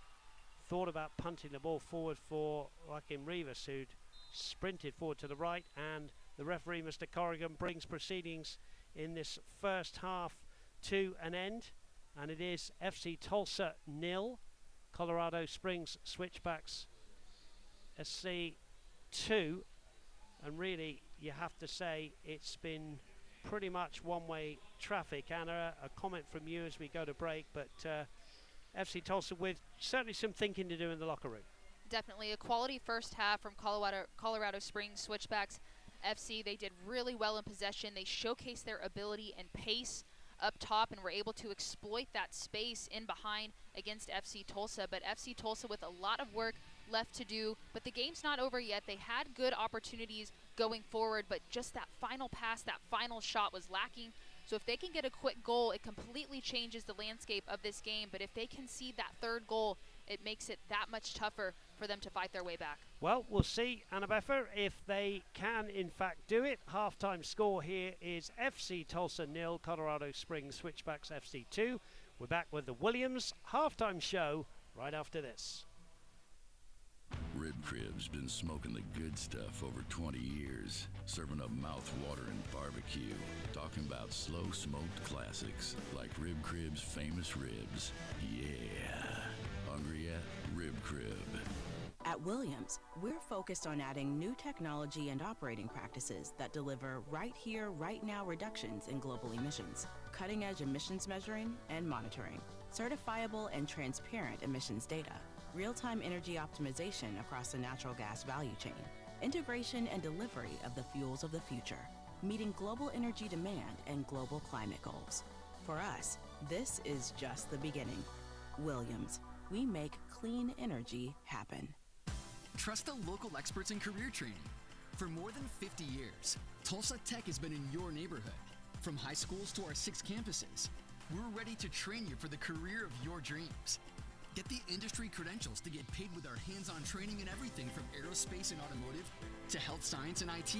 thought about punting the ball forward for Joaquin Rivas, who'd sprinted forward to the right, and the referee, Mr. Corrigan, brings proceedings in this first half to an end, and it is FC Tulsa 0, Colorado Springs Switchbacks SC 2, and really you have to say it's been pretty much one-way traffic. Anna, a comment from you as we go to break, but FC Tulsa with certainly some thinking to do in the locker room. Definitely a quality first half from Colorado Springs Switchbacks FC. They did really well in possession. They showcased their ability and pace up top and were able to exploit that space in behind against FC Tulsa. But FC Tulsa with a lot of work left to do, but the game's not over yet. They had good opportunities going forward, but just that final pass, that final shot was lacking. So if they can get a quick goal, it completely changes the landscape of this game. But if they concede that 3rd goal, it makes it that much tougher for them to fight their way back. Well, we'll see, Anna Beffer, if they can in fact do it. Halftime score here is FC Tulsa 0, Colorado Springs Switchbacks FC 2. We're back with the Williams halftime show right after this. Rib Crib's been smoking the good stuff over 20 years, serving up mouth-watering barbecue, talking about slow-smoked classics like Rib Crib's famous ribs. Yeah. Hungry yet? Rib Crib. At Williams, we're focused on adding new technology and operating practices that deliver right here, right now reductions in global emissions, cutting-edge emissions measuring and monitoring, certifiable and transparent emissions data, real-time energy optimization across the natural gas value chain, integration and delivery of the fuels of the future, meeting global energy demand and global climate goals. For us, this is just the beginning. Williams, we make clean energy happen. Trust the local experts in career training. For more than 50 years, Tulsa Tech has been in your neighborhood. From high schools to our 6 campuses, we're ready to train you for the career of your dreams. Get the industry credentials to get paid with our hands-on training in everything from aerospace and automotive to health science and IT.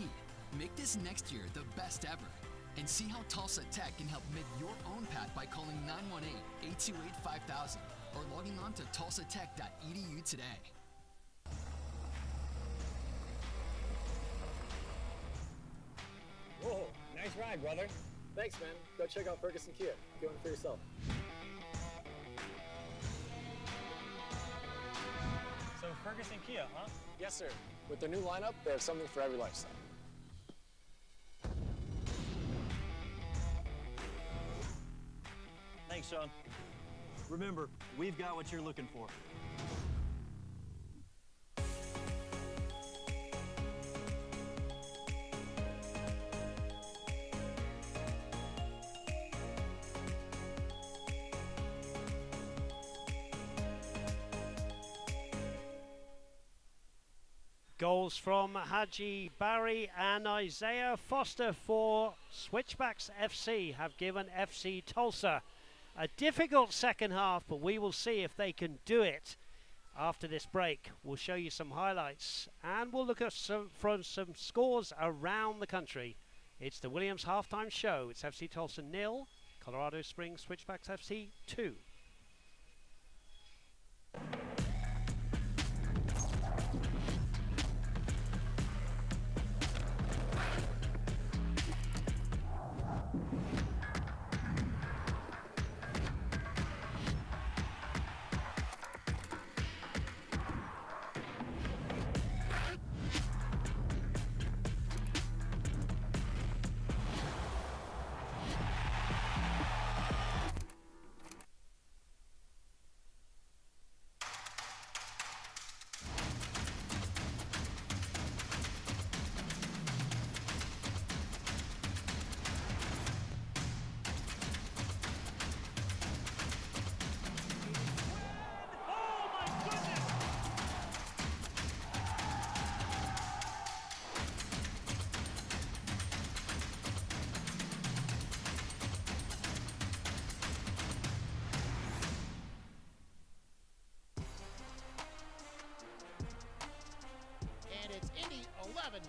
Make this next year the best ever. And see how Tulsa Tech can help make your own path by calling 918-828-5000 or logging on to tulsatech.edu today. Whoa, nice ride, brother. Thanks, man. Go check out Ferguson Kia. Get one for yourself. So Ferguson Kia, huh? Yes, sir. With their new lineup, they have something for every lifestyle. Thanks, Sean. Remember, we've got what you're looking for. Goals from Haji Barry and Isaiah Foster for Switchbacks FC have given FC Tulsa a difficult second half, but we will see if they can do it after this break. We'll show you some highlights and we'll look at some scores around the country. It's the Williams halftime show. It's FC Tulsa 0, Colorado Springs Switchbacks FC 2.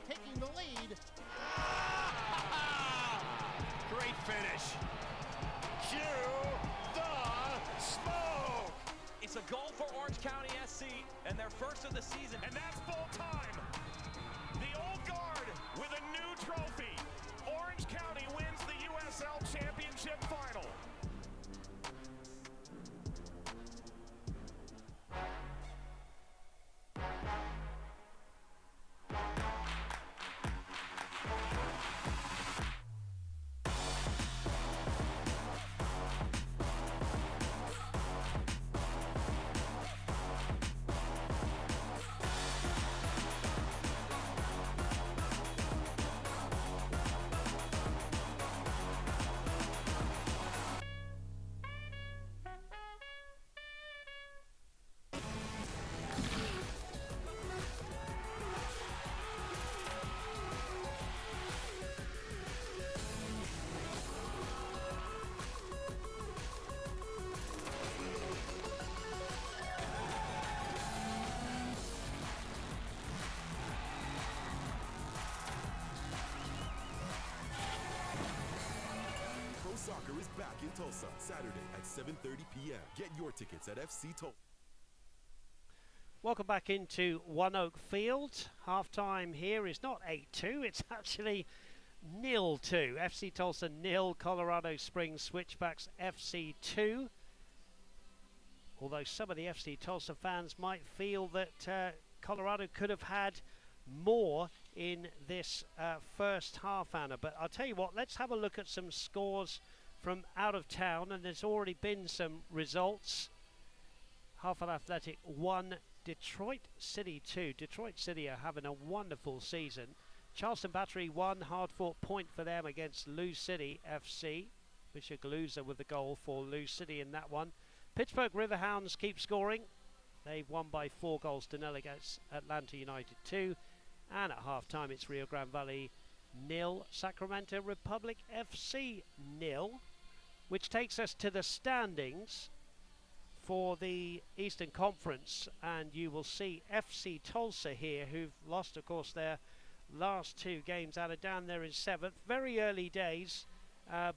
Taking the lead. Great finish. Cue the smoke. It's a goal for Orange County SC and their first of the season. And that's full time. The old guard with a new trophy. Orange County wins the USL Championship final. Soccer is back in Tulsa, Saturday at 7:30 p.m. Get your tickets at FC Tulsa. Welcome back into One Oak Field. Half-time here is not 8-2, it's actually 0-2. FC Tulsa 0, Colorado Springs Switchbacks FC 2. Although some of the FC Tulsa fans might feel that Colorado could have had more in this first half, Anna. But I'll tell you what, let's have a look at some scores from out of town, and there's already been some results. Hartford Athletic 1, Detroit City 2. Detroit City are having a wonderful season. Charleston Battery 1, hard-fought point for them against Lou City FC. Bishop-Galuza with the goal for Lou City in that one. Pittsburgh Riverhounds keep scoring. They've won by 4-0 against Atlanta United 2. And at half-time it's Rio Grande Valley 0, Sacramento Republic FC 0. Which takes us to the standings for the Eastern Conference, and you will see FC Tulsa here, who've lost, of course, their last 2 games out of down there in 7th. Very early days,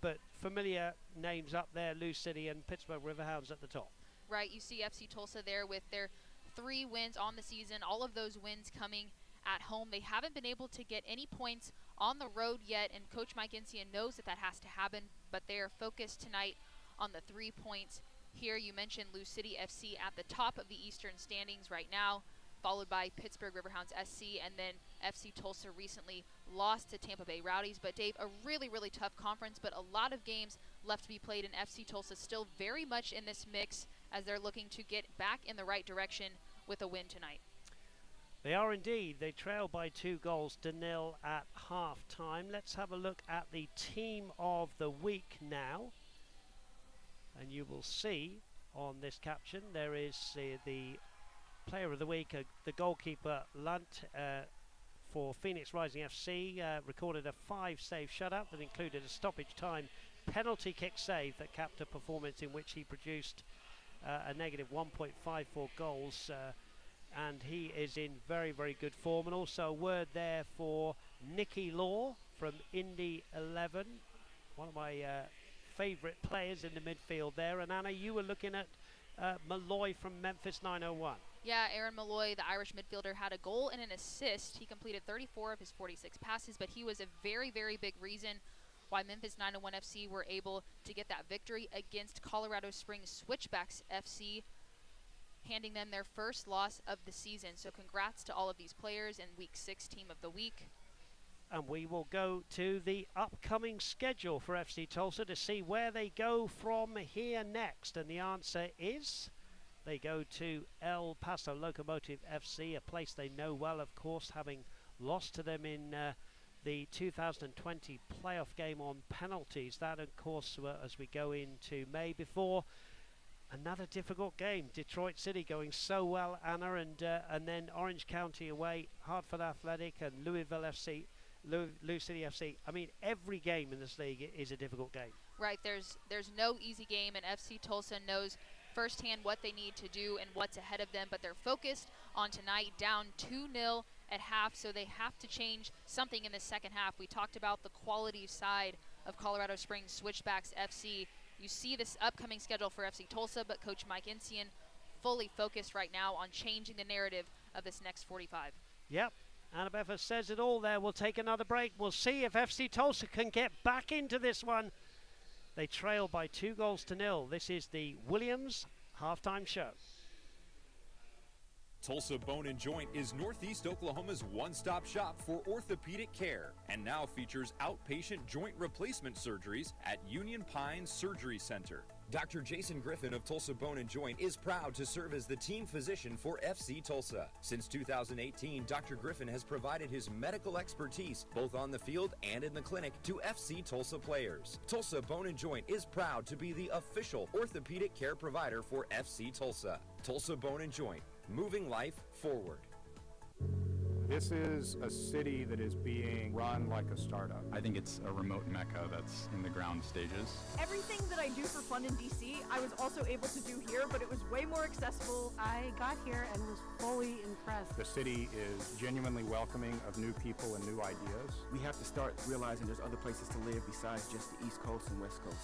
but familiar names up there, Lou City and Pittsburgh Riverhounds at the top. Right, you see FC Tulsa there with their 3 wins on the season, all of those wins coming at home. They haven't been able to get any points on the road yet, and Coach Mike Incian knows that has to happen, but they are focused tonight on the 3 points. Here you mentioned Lou City FC at the top of the Eastern standings right now, followed by Pittsburgh Riverhounds SC, and then FC Tulsa recently lost to Tampa Bay Rowdies. But Dave, a really, really tough conference, but a lot of games left to be played, and FC Tulsa still very much in this mix as they're looking to get back in the right direction with a win tonight. They are indeed. They trail by 2-0 at half-time. Let's have a look at the team of the week now. And you will see on this caption there is the player of the week, the goalkeeper Lunt for Phoenix Rising FC, recorded a 5-save shutout that included a stoppage time penalty kick save that capped a performance in which he produced a negative 1.54 goals, and he is in very, very good form. And also a word there for Nicky Law from Indy 11, one of my favourite players in the midfield there. And Anna, you were looking at Malloy from Memphis 901. Yeah, Aaron Malloy, the Irish midfielder, had a goal and an assist. He completed 34 of his 46 passes, but he was a very, very big reason why Memphis 901 FC were able to get that victory against Colorado Springs Switchbacks FC, handing them their first loss of the season. So congrats to all of these players in Week 6 Team of the Week. And we will go to the upcoming schedule for FC Tulsa to see where they go from here next. And the answer is they go to El Paso Locomotive FC, a place they know well, of course, having lost to them in the 2020 playoff game on penalties. That, of course, as we go into May, before another difficult game. Detroit City going so well, Anna, and then Orange County away, Hartford Athletic and Louisville FC. Lou City FC. I mean, every game in this league is a difficult game. Right, there's no easy game, and FC Tulsa knows firsthand what they need to do and what's ahead of them, but they're focused on tonight, down 2-0 at half, so they have to change something in the second half. We talked about the quality side of Colorado Springs Switchbacks FC. You see this upcoming schedule for FC Tulsa, but Coach Mike Incian fully focused right now on changing the narrative of this next 45. Yep. Anna Beffa says it all there. We'll take another break. We'll see if FC Tulsa can get back into this one. They trail by 2-0. This is the Williams halftime show. Tulsa Bone & Joint is Northeast Oklahoma's one-stop shop for orthopedic care and now features outpatient joint replacement surgeries at Union Pines Surgery Center. Dr. Jason Griffin of Tulsa Bone & Joint is proud to serve as the team physician for FC Tulsa. Since 2018, Dr. Griffin has provided his medical expertise both on the field and in the clinic to FC Tulsa players. Tulsa Bone & Joint is proud to be the official orthopedic care provider for FC Tulsa. Tulsa Bone & Joint, moving life forward. This is a city that is being run like a startup. I think it's a remote mecca that's in the ground stages. Everything that I do for fun in DC, I was also able to do here, but it was way more accessible. I got here and was fully impressed. The city is genuinely welcoming of new people and new ideas. We have to start realizing there's other places to live besides just the East Coast and West Coast.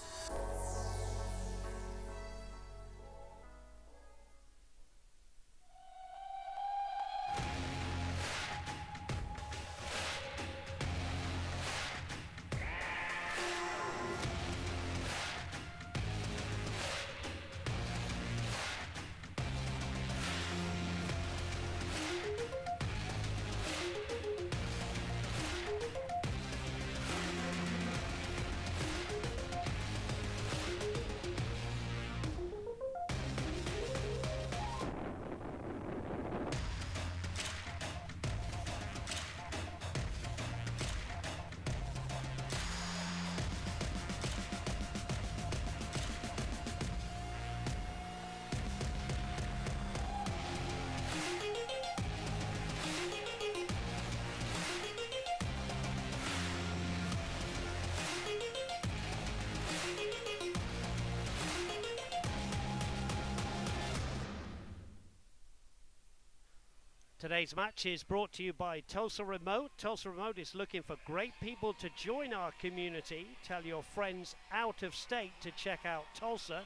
Today's match is brought to you by Tulsa Remote. Tulsa Remote is looking for great people to join our community. Tell your friends out of state to check out Tulsa.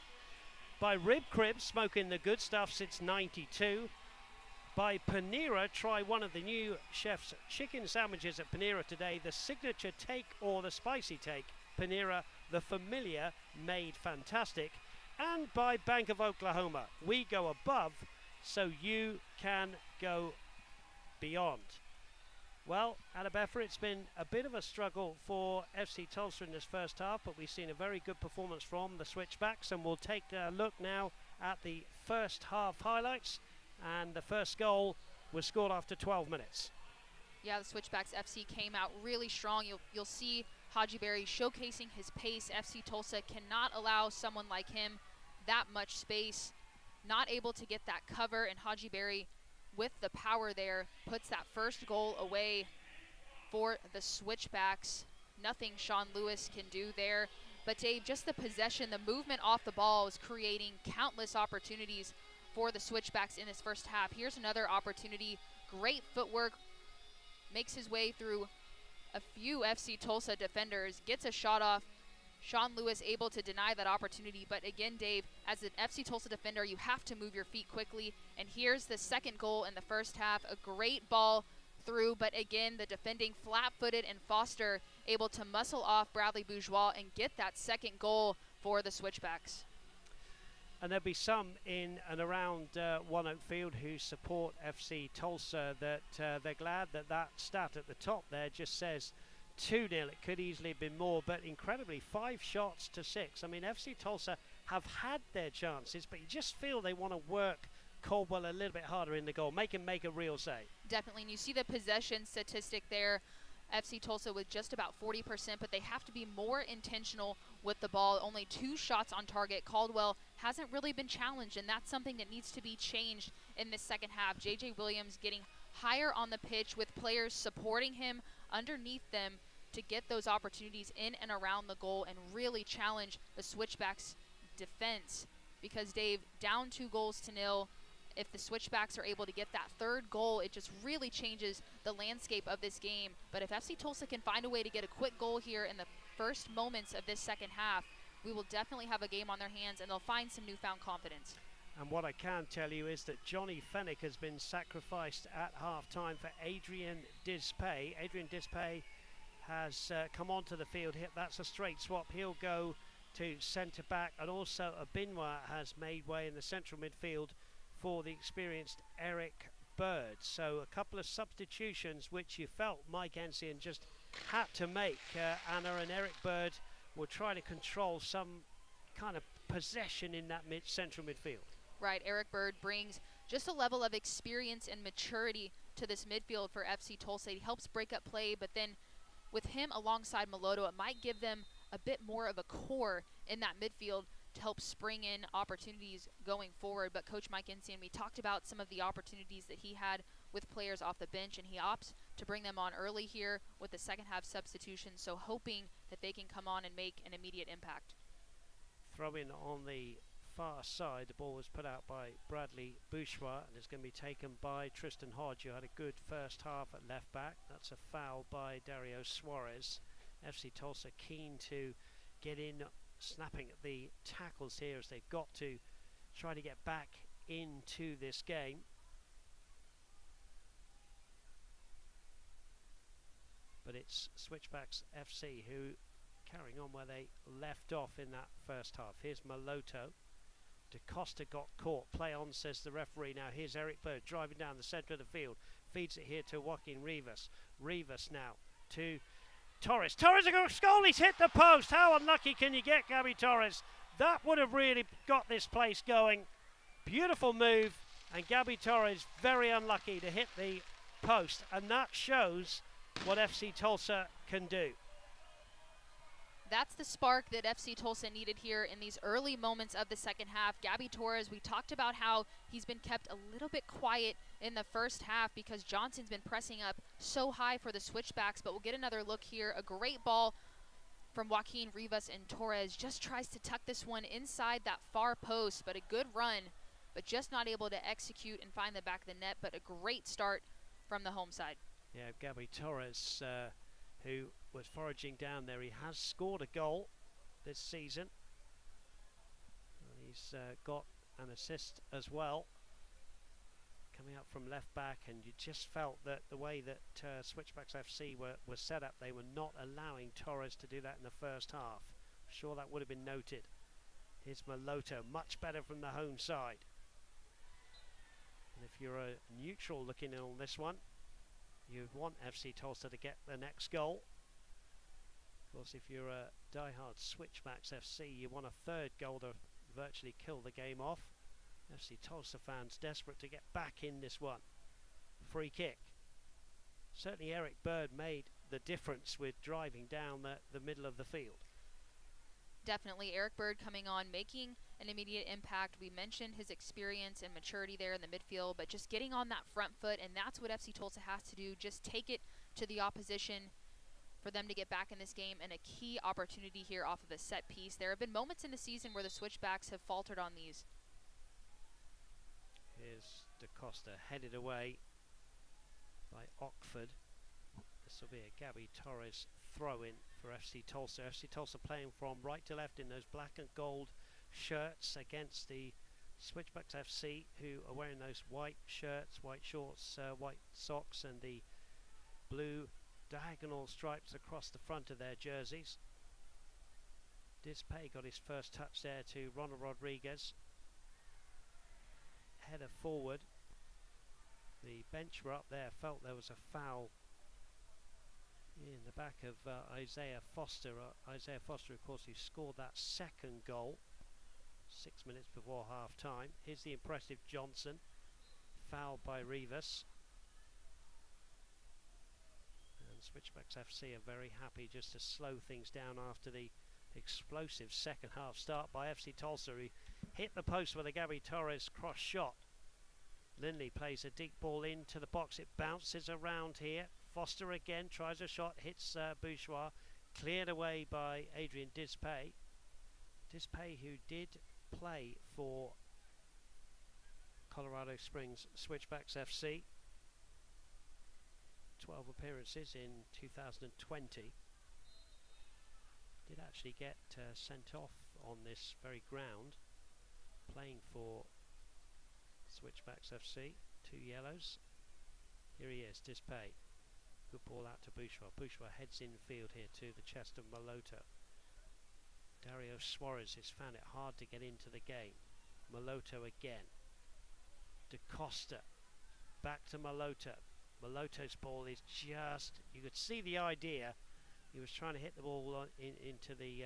By Rib Crib, smoking the good stuff since '92. By Panera, try one of the new chef's chicken sandwiches at Panera today, the signature take or the spicy take. Panera, the familiar, made fantastic. And by Bank of Oklahoma, we go above so you can go beyond. Well, Adabeffa, it's been a bit of a struggle for FC Tulsa in this first half, but we've seen a very good performance from the Switchbacks, and we'll take a look now at the first half highlights. And the first goal was scored after 12 minutes. Yeah, the Switchbacks FC came out really strong. You'll see Haji Berry showcasing his pace. FC Tulsa cannot allow someone like him that much space, not able to get that cover, and Haji Berry with the power there puts that first goal away for the Switchbacks. Nothing Sean Lewis can do there. But Dave, just the possession, the movement off the ball is creating countless opportunities for the Switchbacks in this first half. Here's another opportunity. Great footwork. Makes his way through a few FC Tulsa defenders. Gets a shot off. Sean Lewis able to deny that opportunity. But again, Dave, as an FC Tulsa defender, you have to move your feet quickly. And here's the second goal in the first half. A great ball through, but again, the defending flat-footed and Foster able to muscle off Bradley Bourgeois and get that second goal for the Switchbacks. And there'll be some in and around One Oak Field who support FC Tulsa that they're glad that that stat at the top there just says 2-0. It could easily have been more, but incredibly 5 shots to 6. I mean, FC Tulsa have had their chances, but you just feel they want to work Caldwell a little bit harder in the goal, make him make a real save. Definitely, and you see the possession statistic there. FC Tulsa with just about 40%, but they have to be more intentional with the ball. Only 2 shots on target. Caldwell hasn't really been challenged, and that's something that needs to be changed in this second half. J.J. Williams getting higher on the pitch with players supporting him underneath them to get those opportunities in and around the goal and really challenge the Switchbacks' defense. Because, Dave, down 2-0, if the Switchbacks are able to get that third goal, it just really changes the landscape of this game. But if FC Tulsa can find a way to get a quick goal here in the first moments of this second half, we will definitely have a game on their hands, and they'll find some newfound confidence. And what I can tell you is that Johnny Fennick has been sacrificed at half-time for Adrian Dispay. Adrian Dispay has come onto the field. That's a straight swap. He'll go to centre-back, and also Abinwa has made way in the central midfield for the experienced Eric Bird. So a couple of substitutions which you felt Mike Ensign just had to make. Anna and Eric Bird will try to control some kind of possession in that central midfield. Right, Eric Bird brings just a level of experience and maturity to this midfield for FC Tulsa. He helps break up play, but then with him alongside Meloto, it might give them a bit more of a core in that midfield to help spring in opportunities going forward. But Coach Mike Ensign, we talked about some of the opportunities that he had with players off the bench, and he opts to bring them on early here with the second half substitution, so hoping that they can come on and make an immediate impact. Throw in on the far side. The ball was put out by Bradley Bourgeois, and it's going to be taken by Tristan Hodge, who had a good first half at left back. That's a foul by Dario Suarez. FC Tulsa keen to get in, snapping at the tackles here as they've got to try to get back into this game. But it's Switchbacks FC who carrying on where they left off in that first half. Here's Meloto. DaCosta got caught. Play on, says the referee. Now here's Eric Bird driving down the centre of the field. Feeds it here to Joaquin Rivas. Rivas now to Torres. Torres, a goal. He's hit the post. How unlucky can you get, Gabby Torres? That would have really got this place going. Beautiful move. And Gabby Torres very unlucky to hit the post. And that shows what FC Tulsa can do. That's the spark that FC Tulsa needed here in these early moments of the second half. Gabby Torres, we talked about how he's been kept a little bit quiet in the first half because Johnson's been pressing up so high for the Switchbacks, but we'll get another look here. A great ball from Joaquin Rivas, and Torres just tries to tuck this one inside that far post, but a good run but just not able to execute and find the back of the net. But a great start from the home side. Yeah, Gabby Torres, who was foraging down there, he has scored a goal this season. He's got an assist as well, coming up from left back, and you just felt that the way that Switchbacks FC were set up, they were not allowing Torres to do that in the first half. I'm sure that would have been noted. Here's Maloto, much better from the home side. And if you're a neutral looking in on this one, you want FC Tulsa to get the next goal. Of course, if you're a diehard Switchbacks FC, you want a third goal to virtually kill the game off. FC Tulsa fans desperate to get back in this one. Free kick. Certainly Eric Bird made the difference with driving down the middle of the field. Definitely Eric Bird coming on, making an immediate impact. We mentioned his experience and maturity there in the midfield, but just getting on that front foot, and that's what FC Tulsa has to do. Just take it to the opposition for them to get back in this game, and a key opportunity here off of a set piece. There have been moments in the season where the Switchbacks have faltered on these. Here's DaCosta headed away by Ockford. This will be a Gabby Torres throw-in for FC Tulsa. FC Tulsa playing from right to left in those black and gold shirts against the Switchbacks FC, who are wearing those white shirts, white shorts, white socks, and the blue diagonal stripes across the front of their jerseys. Dispay got his first touch there to Ronald Rodriguez. Header forward. The bench were up there, felt there was a foul in the back of Isaiah Foster. Isaiah Foster, of course, who scored that second goal 6 minutes before half time. Here's the impressive Johnson, fouled by Rivas. And Switchbacks FC are very happy just to slow things down after the explosive second half start by FC Tulsa, who hit the post with a Gabby Torres cross shot. Lindley plays a deep ball into the box. It bounces around here. Foster again tries a shot, hits Bourgeois, cleared away by Adrian Dispay. Dispay, who did play for Colorado Springs Switchbacks FC. 12 appearances in 2020. Did actually get sent off on this very ground, playing for Switchbacks FC. 2 yellows. Here he is, Dispay. Good ball out to Bourgeois. Bourgeois heads infield here to the chest of Maloto. Dario Suarez has found it hard to get into the game. Maloto again. DaCosta. Back to Maloto. Maloto's ball is just, you could see the idea. He was trying to hit the ball on, into the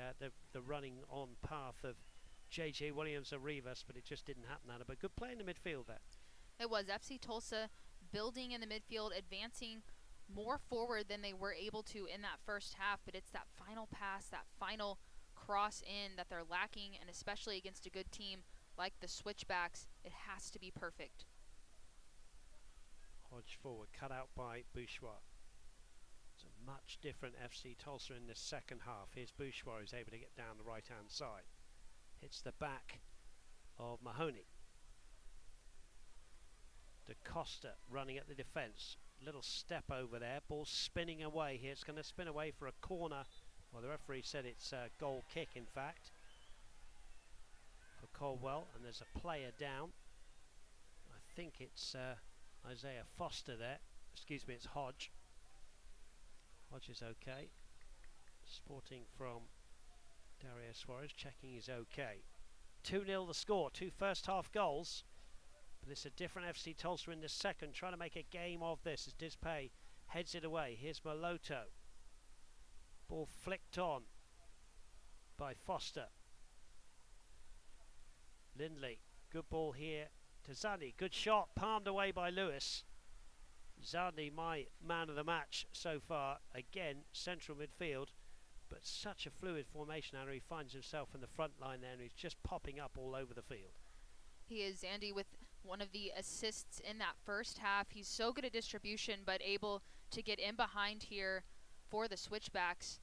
running on path of JJ Williams or Rivas, but it just didn't happen. But good play in the midfield there. It was FC Tulsa building in the midfield, advancing more forward than they were able to in that first half, but it's that final pass, that final cross in that they're lacking, and especially against a good team like the Switchbacks, it has to be perfect. Hodge forward, cut out by Bourgeois. It's a much different FC Tulsa in the second half. Here's Bourgeois, who's able to get down the right-hand side. Hits the back of Mahoney. DaCosta running at the defence. Little step over there. Ball spinning away here. It's going to spin away for a corner. Well, the referee said it's a goal kick, in fact, for Caldwell. And there's a player down. I think it's Isaiah Foster there. Excuse me, it's Hodge. Hodge is okay. Sporting from Dario Suarez, checking he's okay. 2-0 the score. 2 first half goals. But it's a different FC Tulsa in the second, trying to make a game of this as Dispay heads it away. Here's Maloto. Ball flicked on by Foster. Lindley, good ball here to Zandi. Good shot, palmed away by Lewis. Zandi, my man of the match so far. Again, central midfield, but such a fluid formation, and he finds himself in the front line there, and he's just popping up all over the field. He is, Andy, with one of the assists in that first half. He's so good at distribution, but able to get in behind here for the Switchbacks.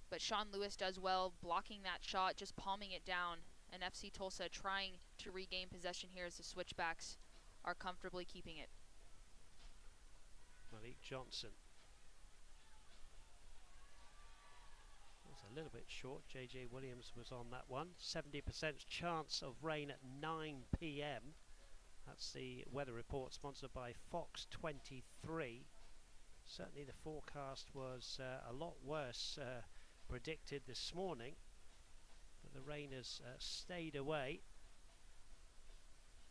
But Sean Lewis does well, blocking that shot, just palming it down. And FC Tulsa trying to regain possession here as the Switchbacks are comfortably keeping it. Malik Johnson. That's a little bit short. JJ Williams was on that one. 70% chance of rain at 9 p.m. That's the weather report sponsored by Fox 23. Certainly the forecast was a lot worse predicted this morning, but the rain has stayed away.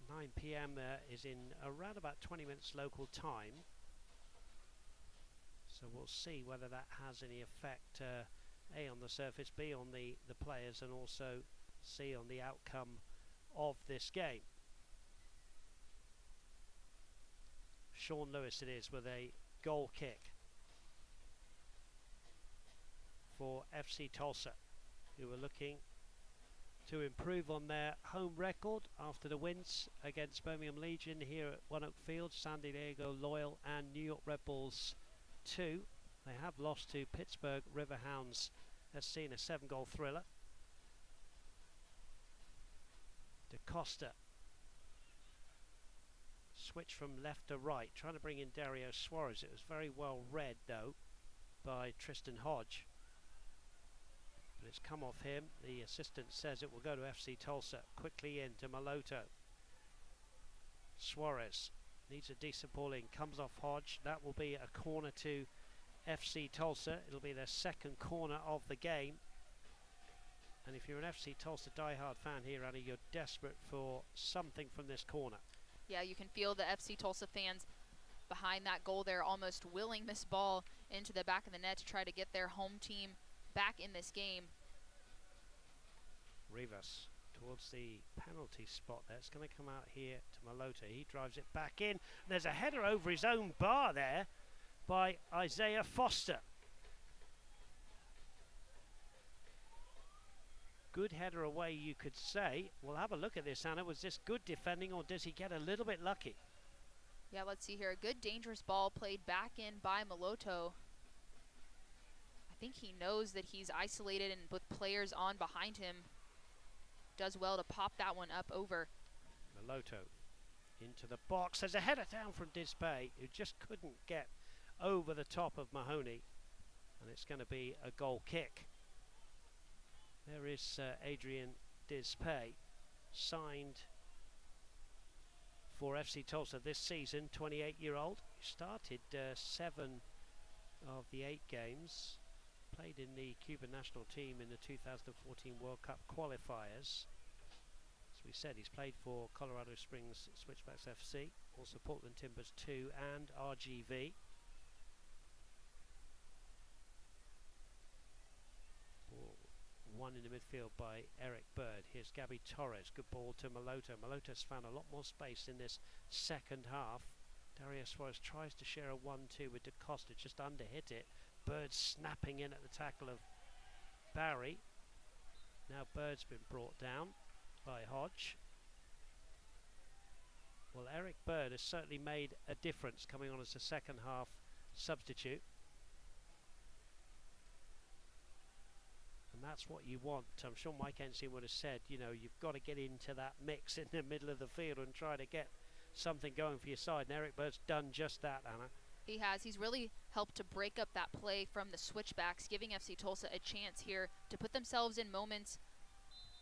9 p.m. is in around about 20 minutes local time, so we'll see whether that has any effect, A, on the surface, B, on the players, and also C, on the outcome of this game. Sean Lewis it is with a goal kick for FC Tulsa, who are looking to improve on their home record after the wins against Birmingham Legion here at One Oak Field, San Diego Loyal and New York Red Bulls 2. They have lost to Pittsburgh Riverhounds SC in a 7-goal thriller. DaCosta. Switch from left to right, trying to bring in Dario Suarez. It was very well read though by Tristan Hodge, but it's come off him. The assistant says it will go to FC Tulsa. Quickly in to Maloto. Suarez needs a decent ball in, comes off Hodge. That will be a corner to FC Tulsa. It'll be their second corner of the game, and if you're an FC Tulsa diehard fan here, Annie, you're desperate for something from this corner. Yeah, you can feel the FC Tulsa fans behind that goal there, almost willing this ball into the back of the net to try to get their home team back in this game. Rivas towards the penalty spot there. It's going to come out here to Maloto. He drives it back in. There's a header over his own bar there by Isaiah Foster. Good header away, you could say. We'll have a look at this, Anna. Was this good defending, or does he get a little bit lucky? Yeah, let's see here. A good dangerous ball played back in by Maloto. I think he knows that he's isolated and with players on behind him. Does well to pop that one up over. Maloto into the box. There's a header down from Dispay, who just couldn't get over the top of Mahoney. And it's going to be a goal kick. There is Adrian Dispay, signed for FC Tulsa this season, 28-year-old. He started 7 of the 8 games, played in the Cuban national team in the 2014 World Cup qualifiers. As we said, he's played for Colorado Springs Switchbacks FC, also Portland Timbers 2 and RGV. One in the midfield by Eric Bird. Here's Gabby Torres. Good ball to Maloto. Maloto's found a lot more space in this second half. Dario Suarez tries to share a 1-2 with DaCosta, just under hit it. Bird snapping in at the tackle of Barry. Now Bird's been brought down by Hodge. Well, Eric Bird has certainly made a difference coming on as a second half substitute. And that's what you want. I'm sure Mike Ensign would have said, you know, you've got to get into that mix in the middle of the field and try to get something going for your side. And Eric Bird's done just that, Anna. He has. He's really helped to break up that play from the Switchbacks, giving FC Tulsa a chance here to put themselves in moments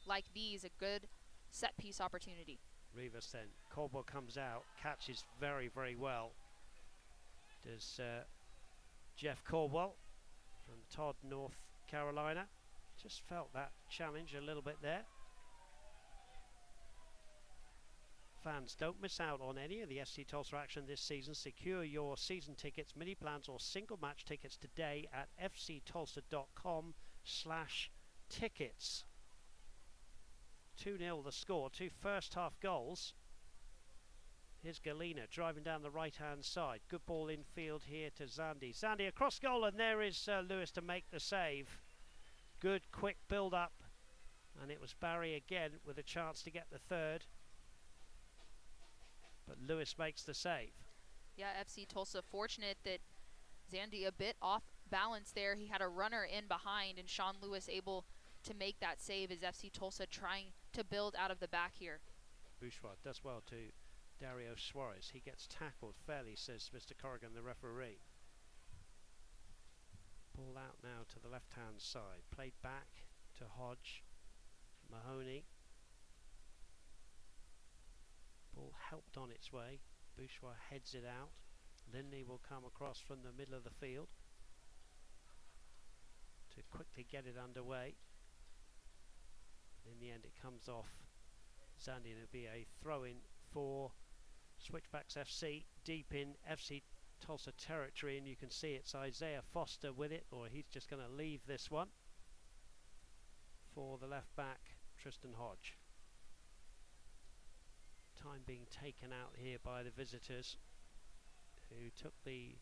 like these, a good set-piece opportunity. Rivas then. Caldwell comes out, catches very, very well. Does Jeff Caldwell from Todd, North Carolina. Just felt that challenge a little bit there. Fans, don't miss out on any of the FC Tulsa action this season. Secure your season tickets, mini plans or single match tickets today at fctulsa.com/tickets. 2-0 the score, 2 first half goals. Here's Galena driving down the right hand side. Good ball infield here to Zandi. Zandi across goal, and there is Lewis to make the save. Good quick build up, and it was Barry again with a chance to get the third, but Lewis makes the save. Yeah, FC Tulsa fortunate that Zandi a bit off balance there. He had a runner in behind, and Sean Lewis able to make that save as FC Tulsa trying to build out of the back here. Bourgeois does well to Dario Suarez. He gets tackled fairly, says Mr. Corrigan, the referee. Ball out now to the left-hand side. Played back to Hodge. Mahoney. Ball helped on its way. Bourgeois heads it out. Lindley will come across from the middle of the field to quickly get it underway. In the end, it comes off Zandi, and it'll be a throw-in for Switchbacks FC deep in FC Tulsa territory, and you can see it's Isaiah Foster with it, or he's just going to leave this one for the left back Tristan Hodge. Time being taken out here by the visitors, who took the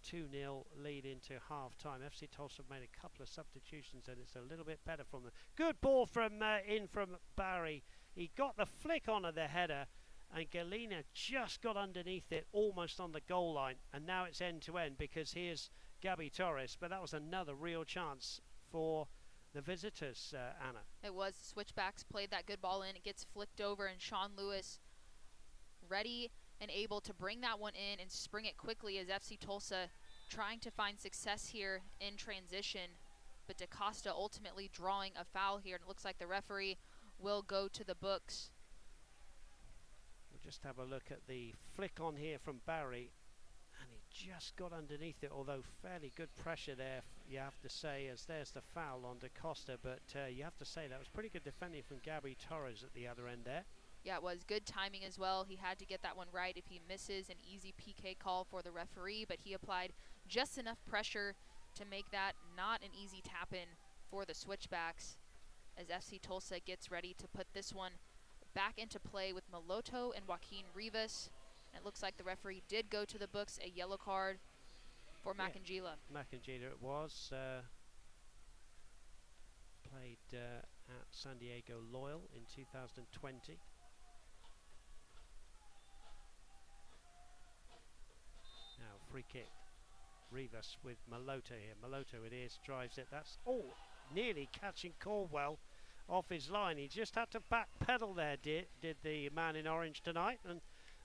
2-0 lead into half-time. FC Tulsa made a couple of substitutions, and it's a little bit better from them. Good ball from in from Barry. He got the flick on of the header, and Galena just got underneath it, almost on the goal line. And now it's end-to-end, because here's Gabby Torres. But that was another real chance for the visitors, Anna. It was. Switchbacks played that good ball in. It gets flicked over, and Sean Lewis ready and able to bring that one in and spring it quickly as FC Tulsa trying to find success here in transition. But DaCosta ultimately drawing a foul here, and it looks like the referee will go to the books. We'll just have a look at the flick on here from Barry, and he just got underneath it, although fairly good pressure there, you have to say, as there's the foul on DaCosta. But you have to say that was pretty good defending from Gabby Torres at the other end there. Yeah, it was good timing as well. He had to get that one right. If he misses, an easy PK call for the referee, but he applied just enough pressure to make that not an easy tap-in for the Switchbacks as FC Tulsa gets ready to put this one back into play with Maloto and Joaquin Rivas. And it looks like the referee did go to the books, a yellow card for Macangila. Macangila it was. Played at San Diego Loyal in 2020. Now free kick. Rivas with Maloto here. Maloto it is, drives it. That's nearly catching Caldwell off his line. He just had to backpedal there, did the man in orange tonight, and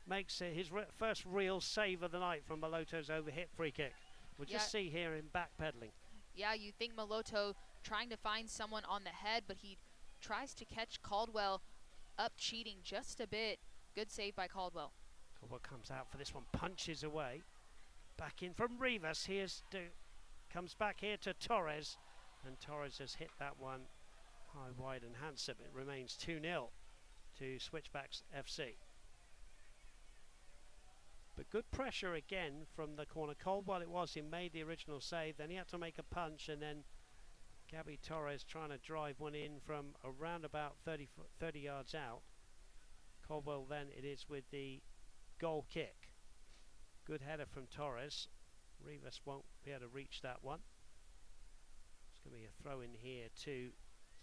makes his first real save of the night from Maloto's overhit free kick. We'll just see here him backpedaling. Yeah, you think Maloto trying to find someone on the head, but he tries to catch Caldwell up cheating just a bit. Good save by Caldwell. Caldwell comes out for this one, punches away. Back in from Rivas. Comes back here to Torres, and Torres has hit that one high, wide and handsome. It remains 2-0 to Switchbacks FC. But good pressure again from the corner. Caldwell it was, he made the original save, then he had to make a punch, and then Gabby Torres trying to drive one in from around about 30 yards out. Caldwell then it is with the goal kick. Good header from Torres. Rivas won't be able to reach that one. It's going to be a throw in here to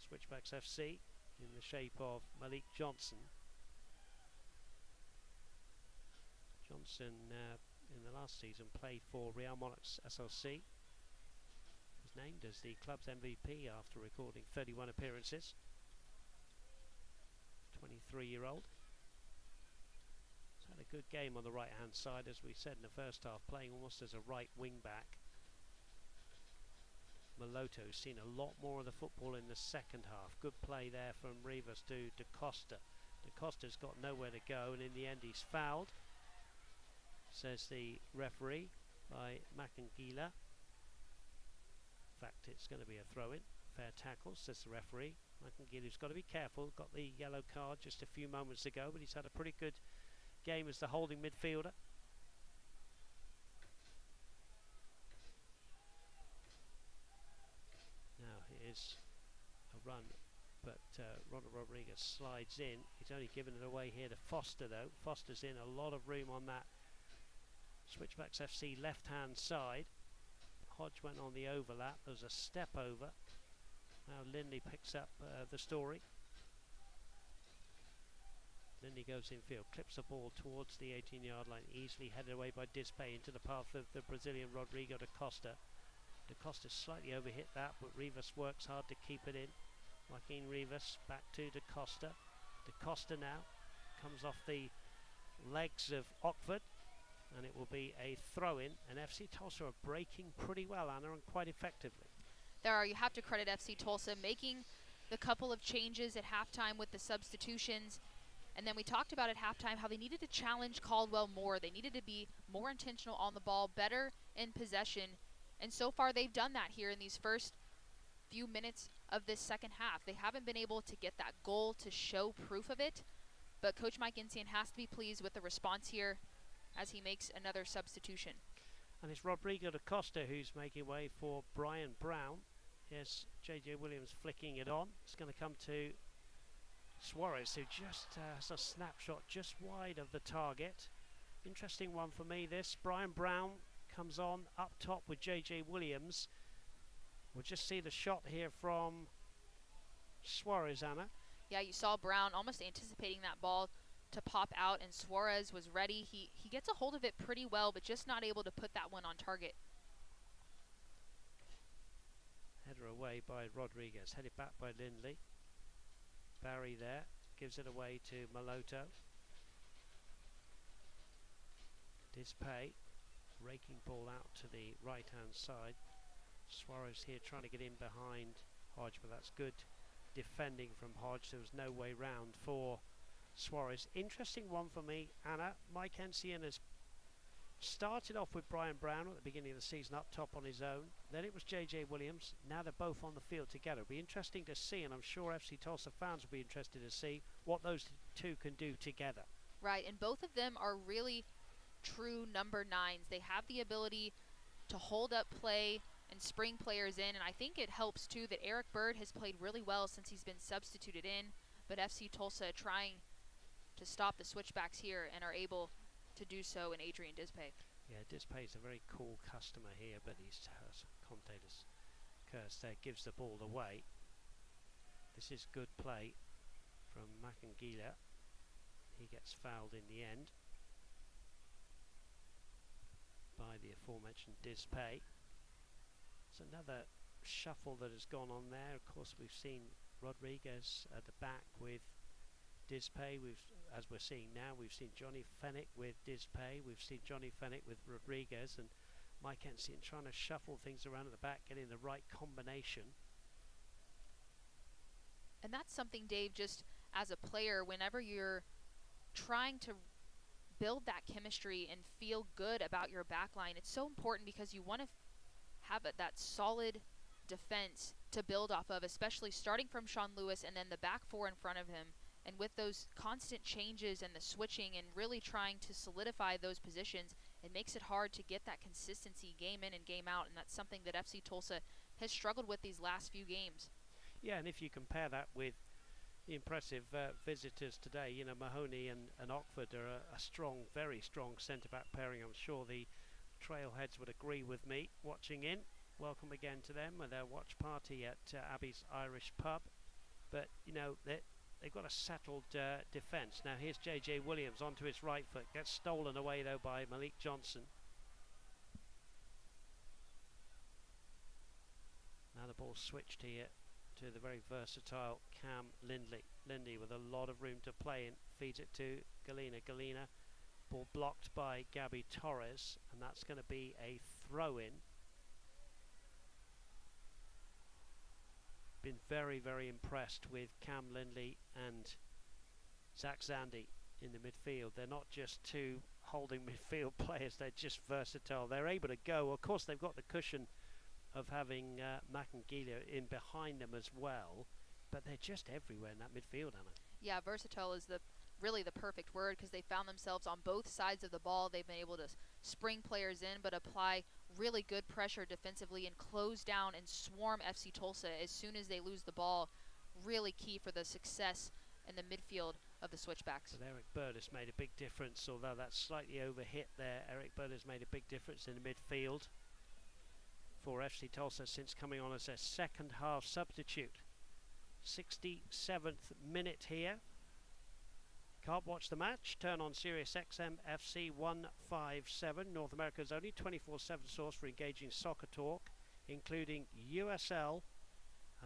Switchbacks FC in the shape of Malik Johnson. Johnson in the last season played for Real Monarchs SLC. Was named as the club's MVP after recording 31 appearances. 23-year-old. Had a good game on the right hand side, as we said in the first half, playing almost as a right wing back. Maloto's seen a lot more of the football in the second half. Good play there from Rivas to DaCosta. DaCosta's got nowhere to go, and in the end he's fouled, says the referee, by Macangila. In fact, it's going to be a throw-in. Fair tackle, says the referee. Macangila's got to be careful. Got the yellow card just a few moments ago, but he's had a pretty good game as the holding midfielder. Now here's a run, but Ronald Rodriguez slides in. He's only given it away here to Foster though. Foster's in a lot of room on that Switchbacks FC left hand side. Hodge went on the overlap. There's a step over. Now Lindley picks up the story. Lindley goes infield, clips the ball towards the 18-yard line, easily headed away by Dispay into the path of the Brazilian Rodrigo DaCosta. DaCosta slightly overhit that, but Rivas works hard to keep it in. Joaquin Rivas back to DaCosta. DaCosta now comes off the legs of Ockford, and it will be a throw-in. And FC Tulsa are breaking pretty well, Anna, and quite effectively. You have to credit FC Tulsa making the couple of changes at halftime with the substitutions. And then we talked about at halftime how they needed to challenge Caldwell more. They needed to be more intentional on the ball, better in possession. And so far they've done that here in these first few minutes of this second half. They haven't been able to get that goal to show proof of it. But Coach Mike Insian has to be pleased with the response here as he makes another substitution. And it's Rodrigo DaCosta who's making way for Brian Brown. Here's J.J. Williams flicking it on. It's going to come to Suarez, who just has a snapshot just wide of the target. Interesting one for me, this. Brian Brown comes on up top with J.J. Williams. We'll just see the shot here from Suarez, Anna. Yeah, you saw Brown almost anticipating that ball to pop out, and Suarez was ready. He gets a hold of it pretty well, but just not able to put that one on target. Header away by Rodriguez, headed back by Lindley. Barry there, gives it away to Maloto. Dispay, raking ball out to the right-hand side. Suarez here trying to get in behind Hodge, but that's good defending from Hodge. There was no way round for Suarez. Interesting one for me, Anna. Mike Ensian has started off with Brian Brown at the beginning of the season up top on his own. Then it was J.J. Williams. Now they're both on the field together. It'll be interesting to see, and I'm sure FC Tulsa fans will be interested to see what those two can do together. Right, and both of them are really true number 9s. They have the ability to hold up play and spring players in, and I think it helps too that Eric Bird has played really well since he's been substituted in, but FC Tulsa trying to stop the switchbacks here and are able to do so in Adrian Dispay. Yeah, Dispay is a very cool customer here, but he's Conte's curse there, gives the ball away. This is good play from Makangila. He gets fouled in the end by the aforementioned Dispay. It's another shuffle that has gone on there. Of course, we've seen Rodriguez at the back with Dispay. As we're seeing now, we've seen Johnny Fennick with Dispay. We've seen Johnny Fennick with Rodriguez, and Mike Ensian trying to shuffle things around at the back, getting the right combination. And that's something, Dave, just as a player, whenever you're trying to build that chemistry and feel good about your back line, it's so important because you want to have that solid defense to build off of, especially starting from Sean Lewis and then the back four in front of him. And with those constant changes and the switching and really trying to solidify those positions, it makes it hard to get that consistency game in and game out, and that's something that FC Tulsa has struggled with these last few games. Yeah, and if you compare that with the impressive visitors today, you know, Mahoney and Ockford are a strong, very strong centre-back pairing. I'm sure the Trailheads would agree with me watching in. Welcome again to them with their watch party at Abbey's Irish Pub. But, you know, they've got a settled defence. Now here's J.J. Williams onto his right foot. Gets stolen away, though, by Malik Johnson. Now the ball switched here to the very versatile Cam Lindley. Lindley with a lot of room to play in. Feeds it to Galena. Galena, ball blocked by Gabby Torres, and that's going to be a throw-in. Been very, very impressed with Cam Lindley and Zach Zandy in the midfield. They're not just two holding midfield players, they're just versatile. They're able to go. Of course, they've got the cushion of having Makangila in behind them as well, but they're just everywhere in that midfield, Anna. Yeah, versatile is really the perfect word, because they found themselves on both sides of the ball. They've been able to spring players in, but apply really good pressure defensively and close down and swarm FC Tulsa as soon as they lose the ball. Really key for the success in the midfield of the Switchbacks. But Eric Bird has made a big difference, although that's slightly overhit there. Eric Bird has made a big difference in the midfield for FC Tulsa since coming on as their second half substitute. 67th minute here. Can't watch the match? Turn on Sirius XM FC 157, North America's only 24/7 source for engaging soccer talk, including USL,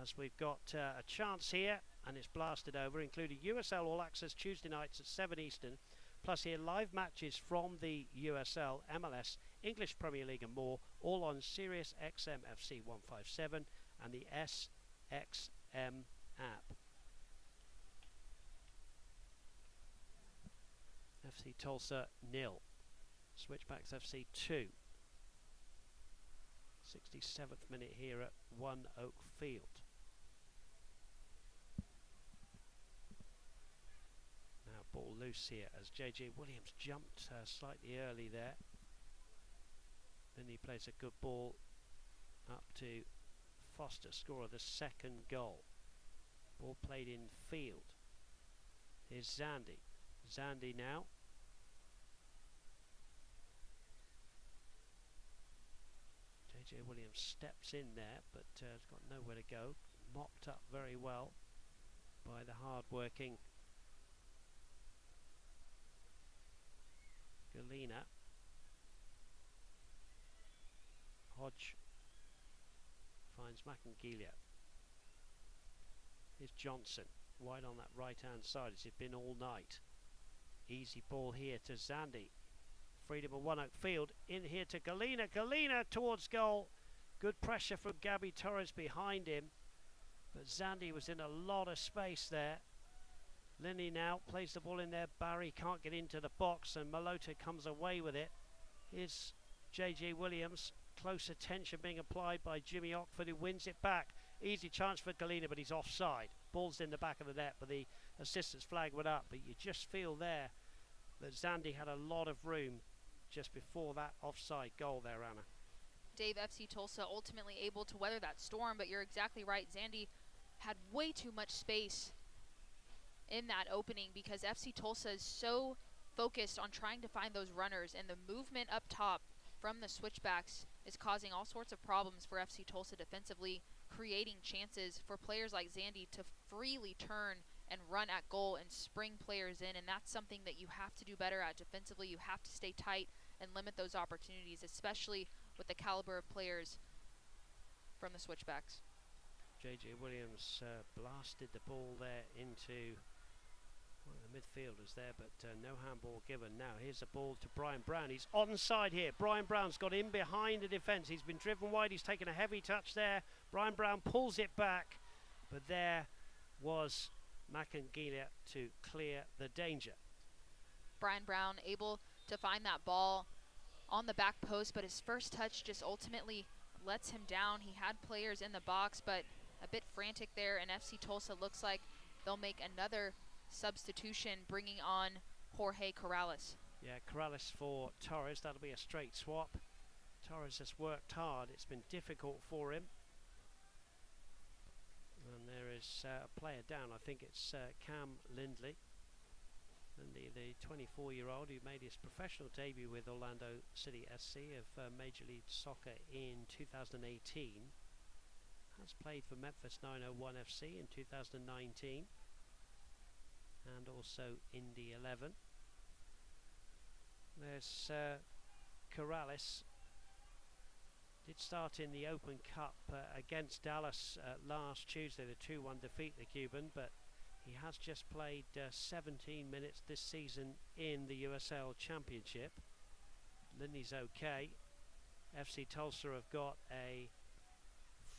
as we've got a chance here, and it's blasted over, including USL All Access Tuesday nights at 7 Eastern, plus here live matches from the USL, MLS, English Premier League and more, all on Sirius XM FC 157 and the SXM app. FC Tulsa 0, Switchbacks FC 2. 67th minute here at One Oak Field. Now ball loose here as JJ Williams jumped slightly early there. Then he plays a good ball up to Foster, scorer of the second goal. Ball played in field. Here's Zandy. Zandy now. JJ Williams steps in there, but has got nowhere to go. Mopped up very well by the hard-working Galena. Hodge finds Macangilia. Here's Johnson, wide on that right-hand side as he's been all night. Easy ball here to Zandy. Freedom of One Oak Field. In here to Galena. Galena towards goal. Good pressure from Gabby Torres behind him. But Zandy was in a lot of space there. Linney now plays the ball in there. Barry can't get into the box and Malota comes away with it. Here's JJ Williams. Close attention being applied by Jimmy Ockford, who wins it back. Easy chance for Galena, but he's offside. Ball's in the back of the net, but the assistant's flag went up. But you just feel there that Zandy had a lot of room just before that offside goal there, Anna. Dave, FC Tulsa ultimately able to weather that storm, but you're exactly right. Zandy had way too much space in that opening because FC Tulsa is so focused on trying to find those runners, and the movement up top from the switchbacks is causing all sorts of problems for FC Tulsa defensively, creating chances for players like Zandy to freely turn and run at goal and spring players in, and that's something that you have to do better at defensively. You have to stay tight and limit those opportunities, especially with the caliber of players from the switchbacks. JJ Williams blasted the ball there into one of the midfielders there, but no handball given. Now here's a ball to Brian Brown. He's onside here. Brian Brown's got in behind the defence. He's been driven wide. He's taken a heavy touch there. Brian Brown pulls it back, but there was Macangilia to clear the danger. Brian Brown able to find that ball on the back post, but his first touch just ultimately lets him down. He had players in the box, but a bit frantic there, and FC Tulsa looks like they'll make another substitution, bringing on Jorge Corrales. Yeah, Corrales for Torres. That'll be a straight swap. Torres has worked hard. It's been difficult for him. And there is a player down. I think it's Cam Lindley. Lindley, the 24-year-old who made his professional debut with Orlando City SC of Major League Soccer in 2018. Has played for Memphis 901 FC in 2019. And also Indy 11. There's Corrales. Did start in the Open Cup against Dallas last Tuesday, the 2-1 defeat, the Cuban, but he has just played 17 minutes this season in the USL Championship. Linney's okay. FC Tulsa have got a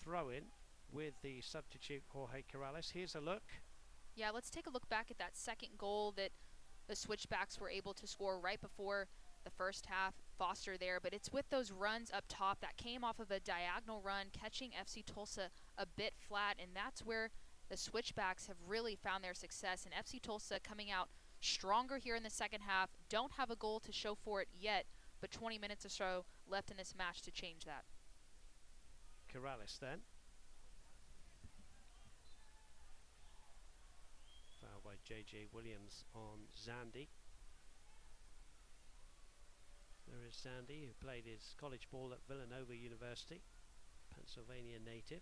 throw-in with the substitute Jorge Corrales. Here's a look. Yeah, let's take a look back at that second goal that the switchbacks were able to score right before the first half. Foster there, but it's with those runs up top that came off of a diagonal run, catching FC Tulsa a bit flat, and that's where the switchbacks have really found their success. And FC Tulsa coming out stronger here in the second half. Don't have a goal to show for it yet, but 20 minutes or so left in this match to change that. Corrales then. Foul by JJ Williams on Zandy. There is Zandy, who played his college ball at Villanova University, Pennsylvania native.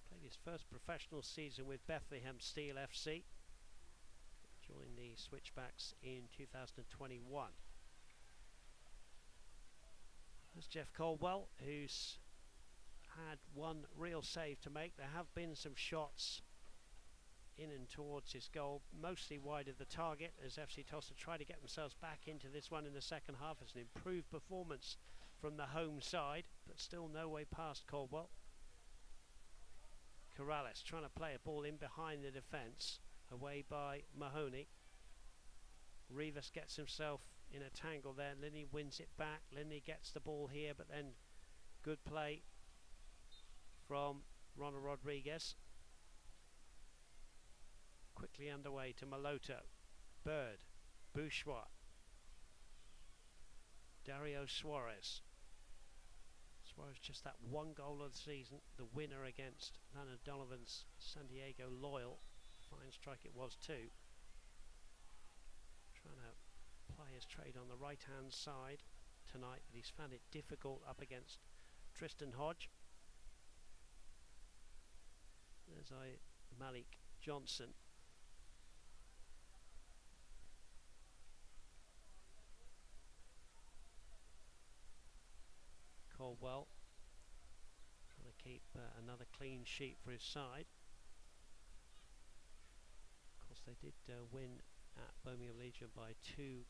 Played his first professional season with Bethlehem Steel FC. Joined the Switchbacks in 2021. There's Jeff Caldwell, who's had one real save to make. There have been some shots in and towards his goal, mostly wide of the target, as FC Tulsa try to get themselves back into this one in the second half. As an improved performance from the home side, but still no way past Caldwell. Corrales trying to play a ball in behind the defence, away by Mahoney. Rivas gets himself in a tangle there. Linney wins it back. Linney gets the ball here, but then good play from Ronald Rodriguez. Quickly underway to Maloto. Bird. Bourgeois. Dario Suarez. Suarez just that one goal of the season. The winner against Leonard Donovan's San Diego Loyal. Fine strike it was too. Trying to play his trade on the right hand side tonight, but he's found it difficult up against Tristan Hodge. There's Malik Johnson. Caldwell trying to keep another clean sheet for his side. Of course, they did win at Birmingham Legion by 2-0.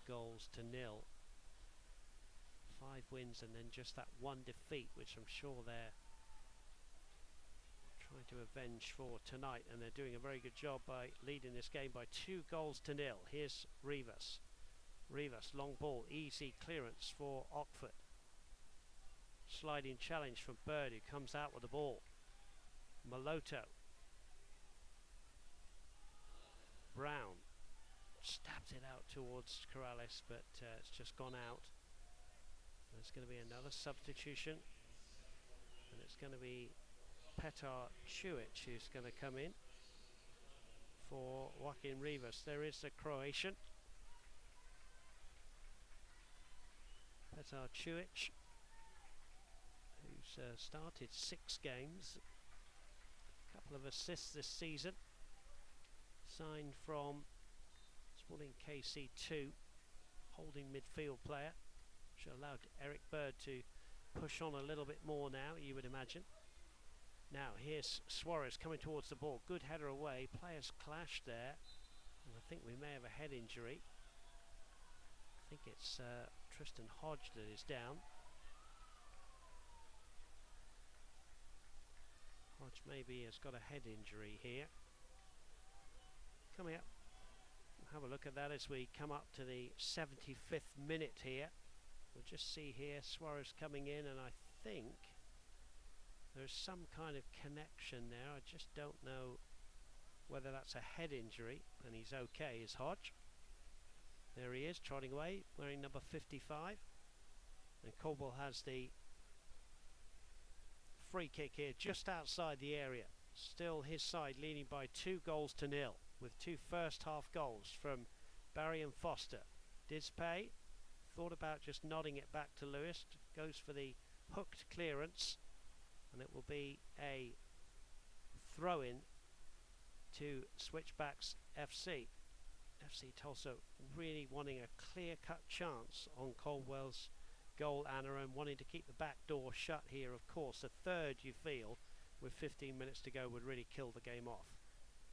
5 wins and then just that one defeat, which I'm sure they're trying to avenge for tonight, and they're doing a very good job by leading this game by 2-0. Here's Rivas. Rivas, long ball, easy clearance for Ockford. Sliding challenge from Bird, who comes out with the ball. Maloto. Brown stabs it out towards Corrales, but it's just gone out. There's going to be another substitution, and it's going to be Petar Čujić who's going to come in for Joaquin Rivas. There is the Croatian. Petar Čujić, who's started 6 games, a couple of assists this season, signed from Sporting KC2, holding midfield player, which allowed Eric Bird to push on a little bit more now, you would imagine. Now here's Suarez coming towards the ball, good header away, players clashed there, and I think we may have a head injury. I think it's Tristan Hodge that is down. Hodge maybe has got a head injury here. Coming up, have a look at that as we come up to the 75th minute here. We'll just see here Suarez coming in, and I think there's some kind of connection there. I just don't know whether that's a head injury, and he's okay, is Hodge. There he is, trotting away, wearing number 55. And Caldwell has the free kick here just outside the area. Still his side leading by 2-0, with 2 first half goals from Barry and Foster. Dispay thought about just nodding it back to Lewis, goes for the hooked clearance, and it will be a throw-in to Switchbacks FC. FC Tulsa really wanting a clear-cut chance on Caldwell's goal, Anna, and wanting to keep the back door shut here. Of course, a third, you feel, with 15 minutes to go would really kill the game off.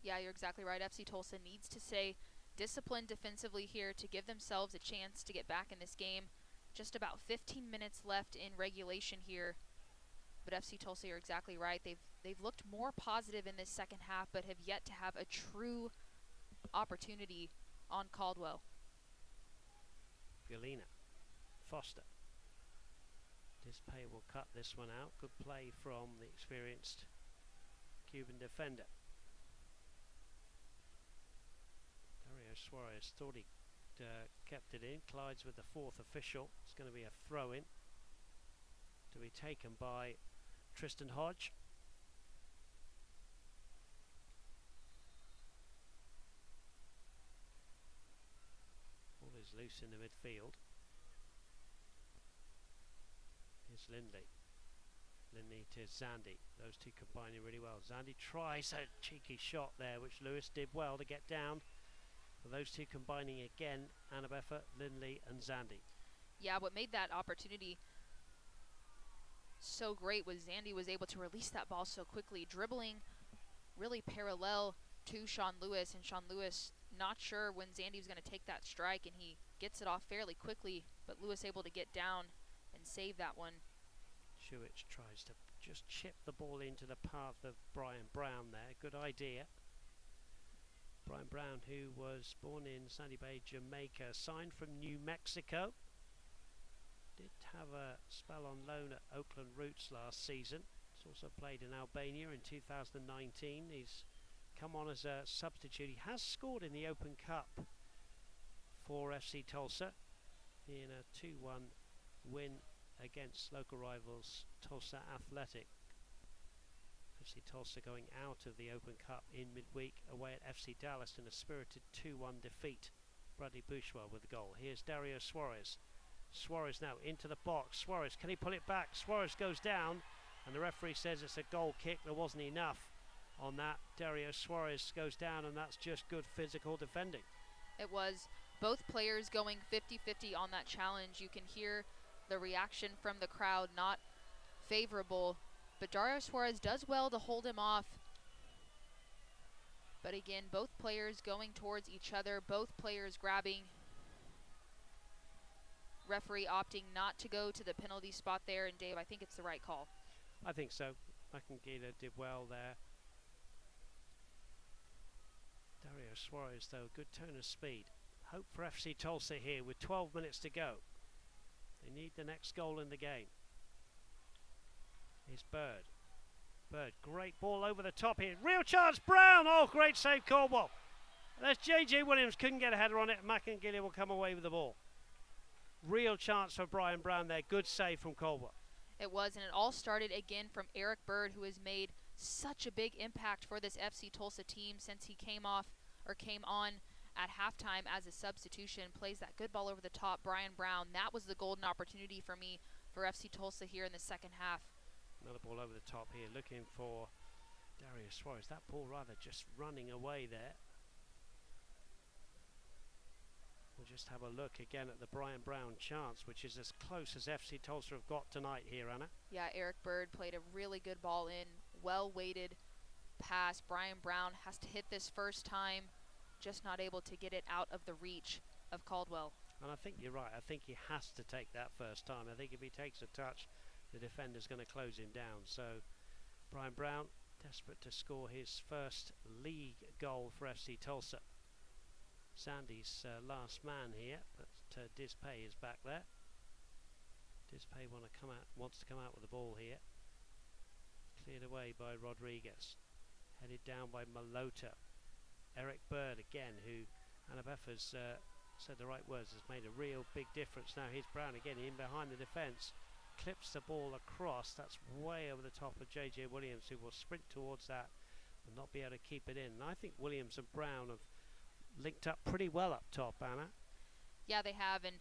Yeah, you're exactly right. FC Tulsa needs to stay disciplined defensively here to give themselves a chance to get back in this game. Just about 15 minutes left in regulation here. But FC Tulsa, you're exactly right. They've looked more positive in this second half, but have yet to have a true opportunity on Caldwell. Galena. Foster. Dispay will cut this one out. Good play from the experienced Cuban defender. Dario Suarez thought he kept it in. Clyde's with the 4th official. It's going to be a throw-in to be taken by Tristan Hodge. Ball is loose in the midfield. Here's Lindley. Lindley to Zandi. Those two combining really well. Zandi tries a cheeky shot there, which Lewis did well to get down. But those two combining again, Annabeffa, Lindley and Zandi. Yeah, what made that opportunity so great was Zandy was able to release that ball so quickly, dribbling really parallel to Sean Lewis, and Sean Lewis not sure when Zandy was going to take that strike, and he gets it off fairly quickly, but Lewis able to get down and save that one. Chewich tries to just chip the ball into the path of Brian Brown there. Good idea. Brian Brown, who was born in Sandy Bay, Jamaica, signed from New Mexico. Did have a spell on loan at Oakland Roots last season. He's also played in Albania in 2019. He's come on as a substitute. He has scored in the Open Cup for FC Tulsa in a 2-1 win against local rivals Tulsa Athletic. FC Tulsa going out of the Open Cup in midweek away at FC Dallas in a spirited 2-1 defeat. Bradley Bourgeois with the goal. Here's Dario Suarez. Suarez now into the box. Suarez, can he pull it back? Suarez goes down, and the referee says it's a goal kick. There wasn't enough on that. Dario Suarez goes down, and that's just good physical defending. It was both players going 50-50 on that challenge. You can hear the reaction from the crowd, not favorable, but Dario Suarez does well to hold him off. But again, both players going towards each other, both players grabbing. Referee opting not to go to the penalty spot there, and Dave, I think it's the right call. I think so. Makangila did well there. Dario Suarez, though, good turn of speed. Hope for FC Tulsa here with 12 minutes to go. They need the next goal in the game. Here's Bird. Bird, great ball over the top here. Real chance, Brown! Oh, great save, Caldwell. There's J.J. Williams, couldn't get a header on it. Makangila will come away with the ball. Real chance for Brian Brown there. Good save from Caldwell. It was, and it all started again from Eric Bird, who has made such a big impact for this FC Tulsa team since he came on at halftime as a substitution. Plays that good ball over the top. Brian Brown, that was the golden opportunity for me for FC Tulsa here in the second half. Another ball over the top here, looking for Dario Suarez. That ball rather just running away there. We'll just have a look again at the Brian Brown chance, which is as close as FC Tulsa have got tonight here, Anna. Yeah, Eric Bird played a really good ball in, well-weighted pass. Brian Brown has to hit this first time, just not able to get it out of the reach of Caldwell. And I think you're right. I think he has to take that first time. I think if he takes a touch, the defender's going to close him down. So Brian Brown, desperate to score his first league goal for FC Tulsa. Sandy's last man here, but Dispay is back there. Dispay wants to come out with the ball here. Cleared away by Rodriguez. Headed down by Malota. Eric Bird again, who Annabeth has said the right words, has made a real big difference. Now here's Brown again in behind the defence. Clips the ball across. That's way over the top of J.J. Williams, who will sprint towards that and not be able to keep it in. And I think Williams and Brown have linked up pretty well up top, Anna. Yeah, they have, and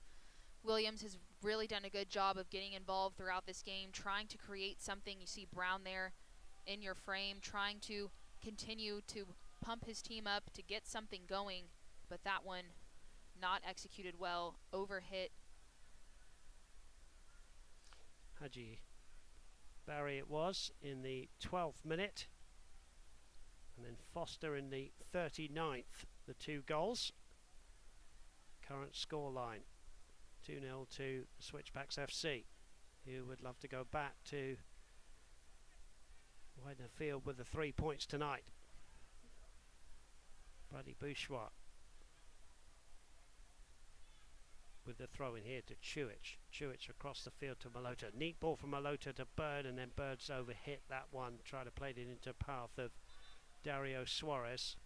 Williams has really done a good job of getting involved throughout this game, trying to create something. You see Brown there in your frame, trying to continue to pump his team up to get something going, but that one not executed well, overhit. Haji Barry it was in the 12th minute, and then Foster in the 39th. The two goals. Current scoreline 2-0 to the Switchbacks FC, who would love to go back to Widener Field with the 3 points tonight. Bradley Bourgeois with the throw in here to Chewich. Chewich across the field to Malota. Neat ball from Malota to Bird, and then Bird's overhit that one, try to play it into path of Dario Suarez.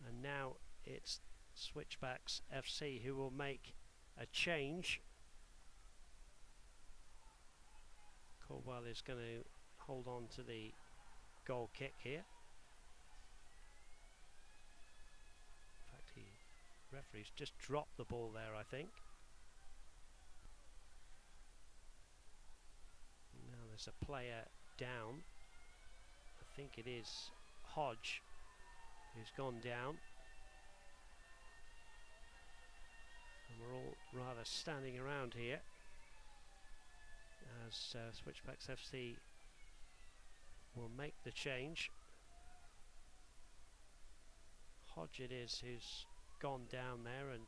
And now it's Switchbacks FC who will make a change. Caldwell is going to hold on to the goal kick here. In fact, the referee's just dropped the ball there, I think. Now there's a player down. I think it is Hodge who's gone down, and we're all rather standing around here as Switchbacks FC will make the change. Hodge it is who's gone down there and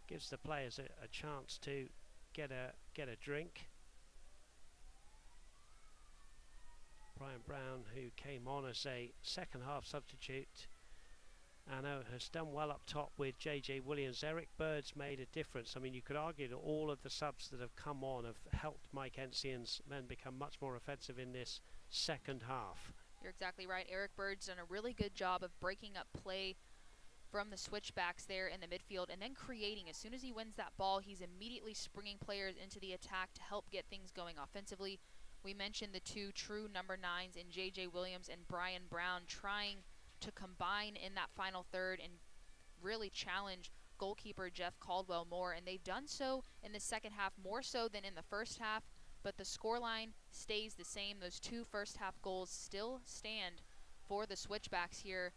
gives the players a chance to get a drink. Brian Brown, who came on as a second half substitute, Anno, has done well up top with JJ Williams. Eric Bird's made a difference. I mean, you could argue that all of the subs that have come on have helped Mike Ensian's men become much more offensive in this second half. You're exactly right. Eric Bird's done a really good job of breaking up play from the switchbacks there in the midfield and then creating. As soon as he wins that ball, he's immediately springing players into the attack to help get things going offensively. We mentioned the two true number 9s in JJ Williams and Brian Brown trying to combine in that final third and really challenge goalkeeper Jeff Caldwell more, and they've done so in the second half more so than in the first half, but the scoreline stays the same. Those two first half goals still stand for the Switchbacks here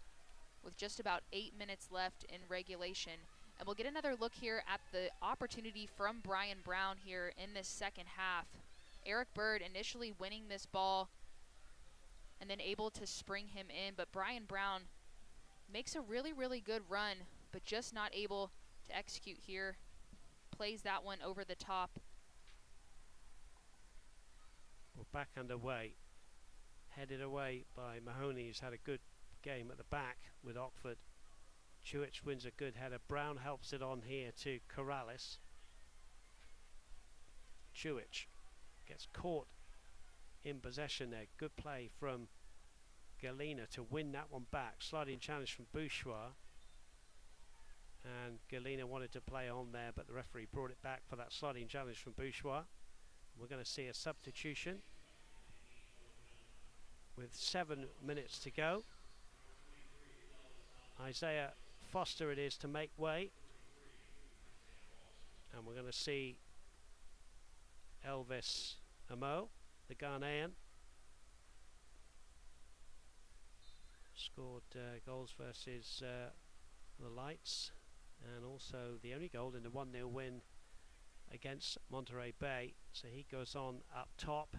with just about 8 minutes left in regulation. And we'll get another look here at the opportunity from Brian Brown here in this second half. Eric Bird initially winning this ball and then able to spring him in, but Brian Brown makes a really, really good run, but just not able to execute here. Plays that one over the top. We're back underway. Headed away by Mahoney, who's had a good game at the back with Oxford. Chewich wins a good header. Brown helps it on here to Corrales. Chewich gets caught in possession there. Good play from Galina to win that one back. Sliding challenge from Bouchoir. And Galina wanted to play on there, but the referee brought it back for that sliding challenge from Bouchoir. We're going to see a substitution with 7 minutes to go. Isaiah Foster it is to make way. And we're going to see Elvis Amo, the Ghanaian. Scored goals versus the Lights, and also the only goal in the 1-0 win against Monterey Bay. So he goes on up top.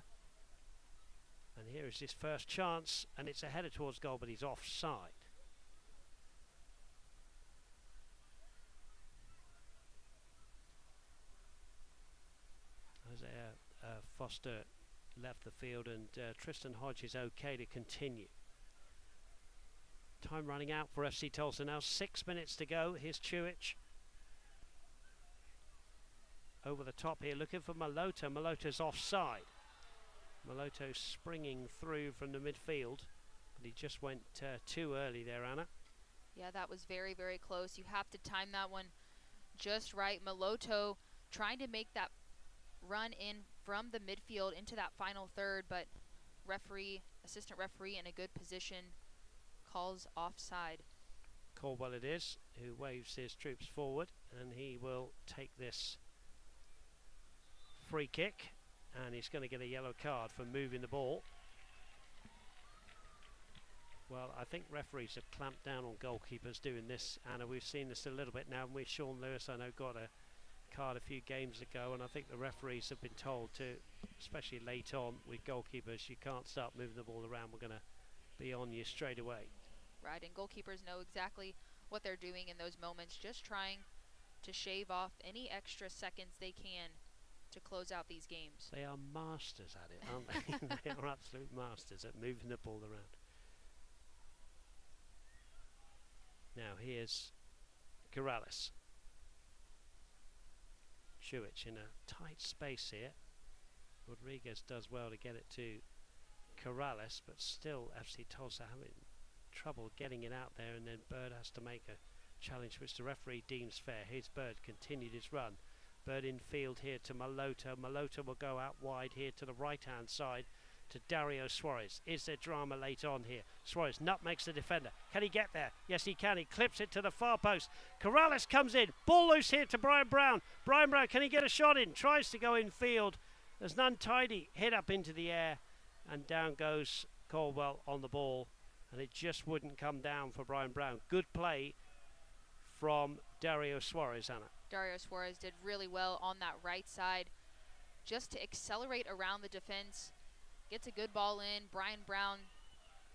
And here is his first chance, and it's a header towards goal, but he's offside. Isaiah Foster left the field, and Tristan Hodge is okay to continue. Time running out for FC Tulsa now. 6 minutes to go. Here's Chewich. Over the top here, looking for Malota. Malota's offside. Maloto springing through from the midfield, but he just went too early there, Anna. Yeah, that was very, very close. You have to time that one just right. Maloto trying to make that run in from the midfield into that final third, but assistant referee in a good position calls offside. Caldwell it is, who waves his troops forward, and he will take this free kick, and he's going to get a yellow card for moving the ball. Well, I think referees have clamped down on goalkeepers doing this, Anna. We've seen this a little bit now, and Sean Lewis, I know, got a card a few games ago, and I think the referees have been told to, especially late on with goalkeepers, you can't start moving the ball around, we're going to be on you straight away. Right, and goalkeepers know exactly what they're doing in those moments, just trying to shave off any extra seconds they can to close out these games. They are masters at it, aren't they? They are absolute masters at moving the ball around. Now here's Corrales. Chewich in a tight space here. Rodriguez does well to get it to Corrales, but still FC Tulsa having trouble getting it out there, and then Bird has to make a challenge which the referee deems fair. Here's Bird, continued his run. Bird in field here to Malota. Malota will go out wide here to the right hand side to Dario Suarez. Is there drama late on here? Suarez nutmegs the defender. Can he get there? Yes, he can. He clips it to the far post. Corrales comes in. Ball loose here to Brian Brown. Brian Brown, can he get a shot in? Tries to go in field. There's none tidy. Hit up into the air, and down goes Caldwell on the ball, and it just wouldn't come down for Brian Brown. Good play from Dario Suarez, Anna. Dario Suarez did really well on that right side. just to accelerate around the defense. Gets a good ball in. Brian Brown,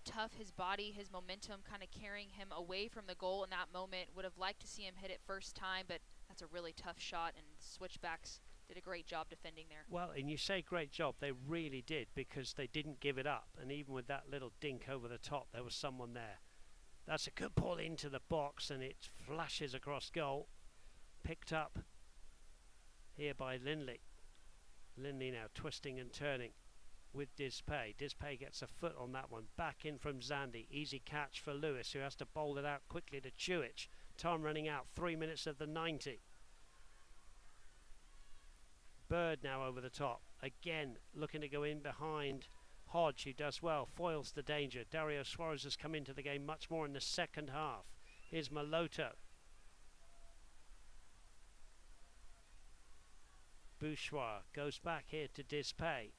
tough, his body, his momentum kind of carrying him away from the goal in that moment. Would have liked to see him hit it first time, but that's a really tough shot, and Switchbacks did a great job defending there. Well, and you say great job, they really did, because they didn't give it up, and even with that little dink over the top, there was someone there. That's a good ball into the box, and it flashes across goal. Picked up here by Lindley. Lindley now twisting and turning with Dispay. Dispay gets a foot on that one. Back in from Zandy. Easy catch for Lewis, who has to bowl it out quickly to Chewich. Time running out, 3 minutes of the 90. Bird now over the top. Again, looking to go in behind Hodge, who does well. Foils the danger. Dario Suarez has come into the game much more in the second half. Here's Maloto. Bouchoir goes back here to Dispay.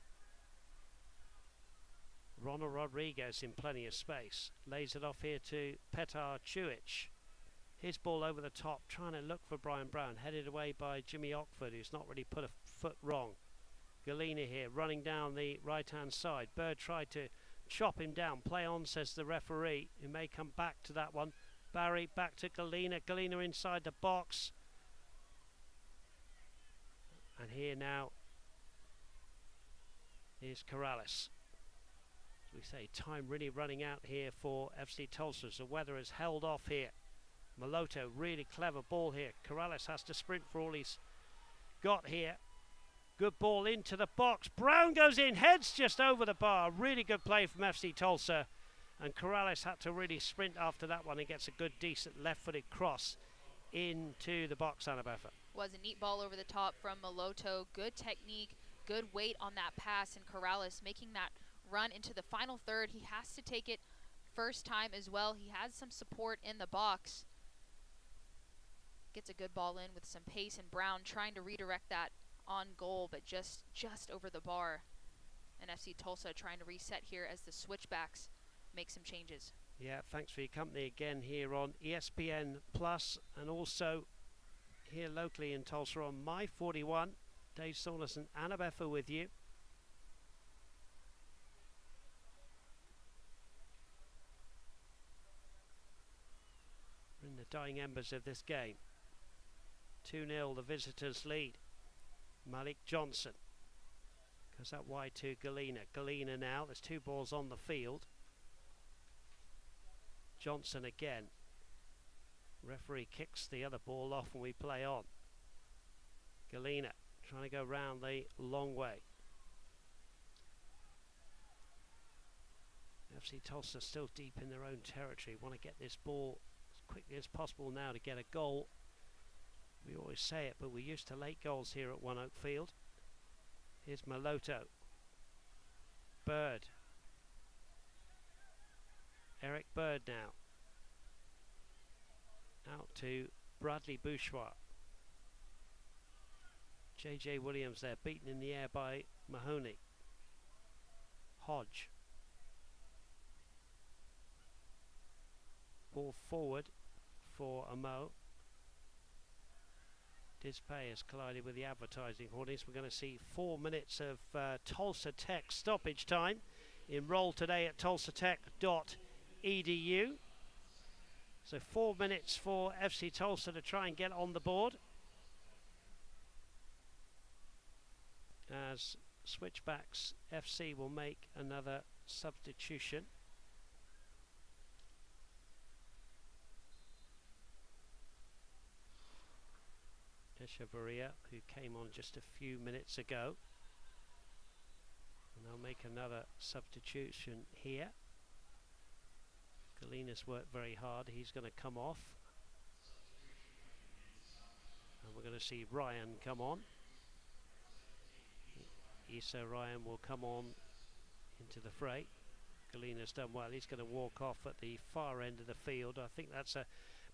Ronald Rodriguez in plenty of space. Lays it off here to Petar Chewich. His ball over the top, trying to look for Brian Brown. Headed away by Jimmy Ockford, who's not really put a foot wrong. Galena here, running down the right-hand side. Bird tried to chop him down. Play on, says the referee. He may come back to that one. Barry back to Galena. Galena inside the box. And here now is Corrales. As we say, time really running out here for FC Tulsa. The weather has held off here. Maloto, really clever ball here. Corrales has to sprint for all he's got here. Good ball into the box. Brown goes in, heads just over the bar. Really good play from FC Tulsa. And Corrales had to really sprint after that one and gets a good, decent left-footed cross into the box, Anabefa. Was a neat ball over the top from Maloto. Good technique, good weight on that pass, and Corrales making that run into the final third. He has to take it first time as well. He has some support in the box. Gets a good ball in with some pace, and Brown trying to redirect that on goal, but just over the bar. And FC Tulsa trying to reset here as the Switchbacks make some changes. Yeah, thanks for your company again here on ESPN Plus, and also here locally in Tulsa on My 41. Dave Saunderson, Anabefa with you. We're in the dying embers of this game. 2-0, the visitors lead. Malik Johnson goes that wide to Galena. Galena now, there's 2 balls on the field. Johnson again. Referee kicks the other ball off and we play on. Galena trying to go round the long way. FC Tulsa still deep in their own territory. Want to get this ball as quickly as possible now to get a goal. We always say it, but we're used to late goals here at One Oak Field. Here's Maloto. Bird. Eric Bird now. Out to Bradley Bouchoir. J.J. Williams there, beaten in the air by Mahoney. Hodge. Ball forward for Amo. Dispay has collided with the advertising hoardings. We're going to see 4 minutes of Tulsa Tech stoppage time. Enroll today at tulsatech.edu. So 4 minutes for FC Tulsa to try and get on the board. As Switchbacks FC will make another substitution. Echevarria, who came on just a few minutes ago. And they'll make another substitution here. Galena's worked very hard. He's going to come off. And we're going to see Ryan come on. Issa Ryan will come on into the fray. Galena's done well. He's going to walk off at the far end of the field. I think that's a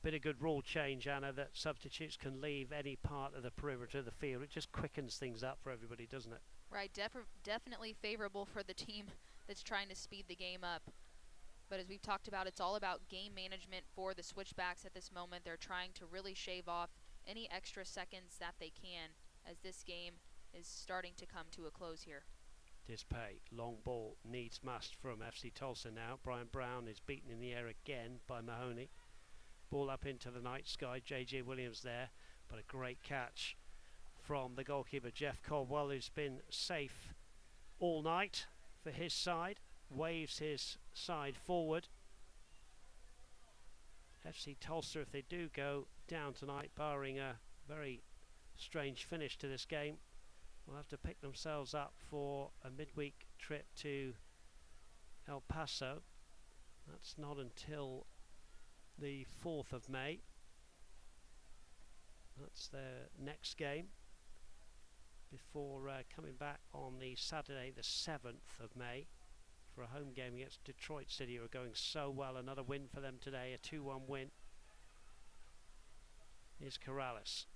bit of good rule change, Anna, that substitutes can leave any part of the perimeter of the field. It just quickens things up for everybody, doesn't it? Right, definitely favorable for the team that's trying to speed the game up. But as we've talked about, it's all about game management for the Switchbacks at this moment. They're trying to really shave off any extra seconds that they can, as this game is starting to come to a close here. Dispay, long ball, needs must from FC Tulsa now. Brian Brown is beaten in the air again by Mahoney. Ball up into the night sky, J.J. Williams there, but a great catch from the goalkeeper Jeff Caldwell, who's been safe all night for his side, waves his side forward. FC Tulsa, if they do go down tonight, barring a very strange finish to this game, will have to pick themselves up for a midweek trip to El Paso. That's not until the 4th of May. That's their next game before coming back on the Saturday the 7th of May for a home game against Detroit City, who are going so well. Another win for them today, a 2-1 win. Here's Corrales.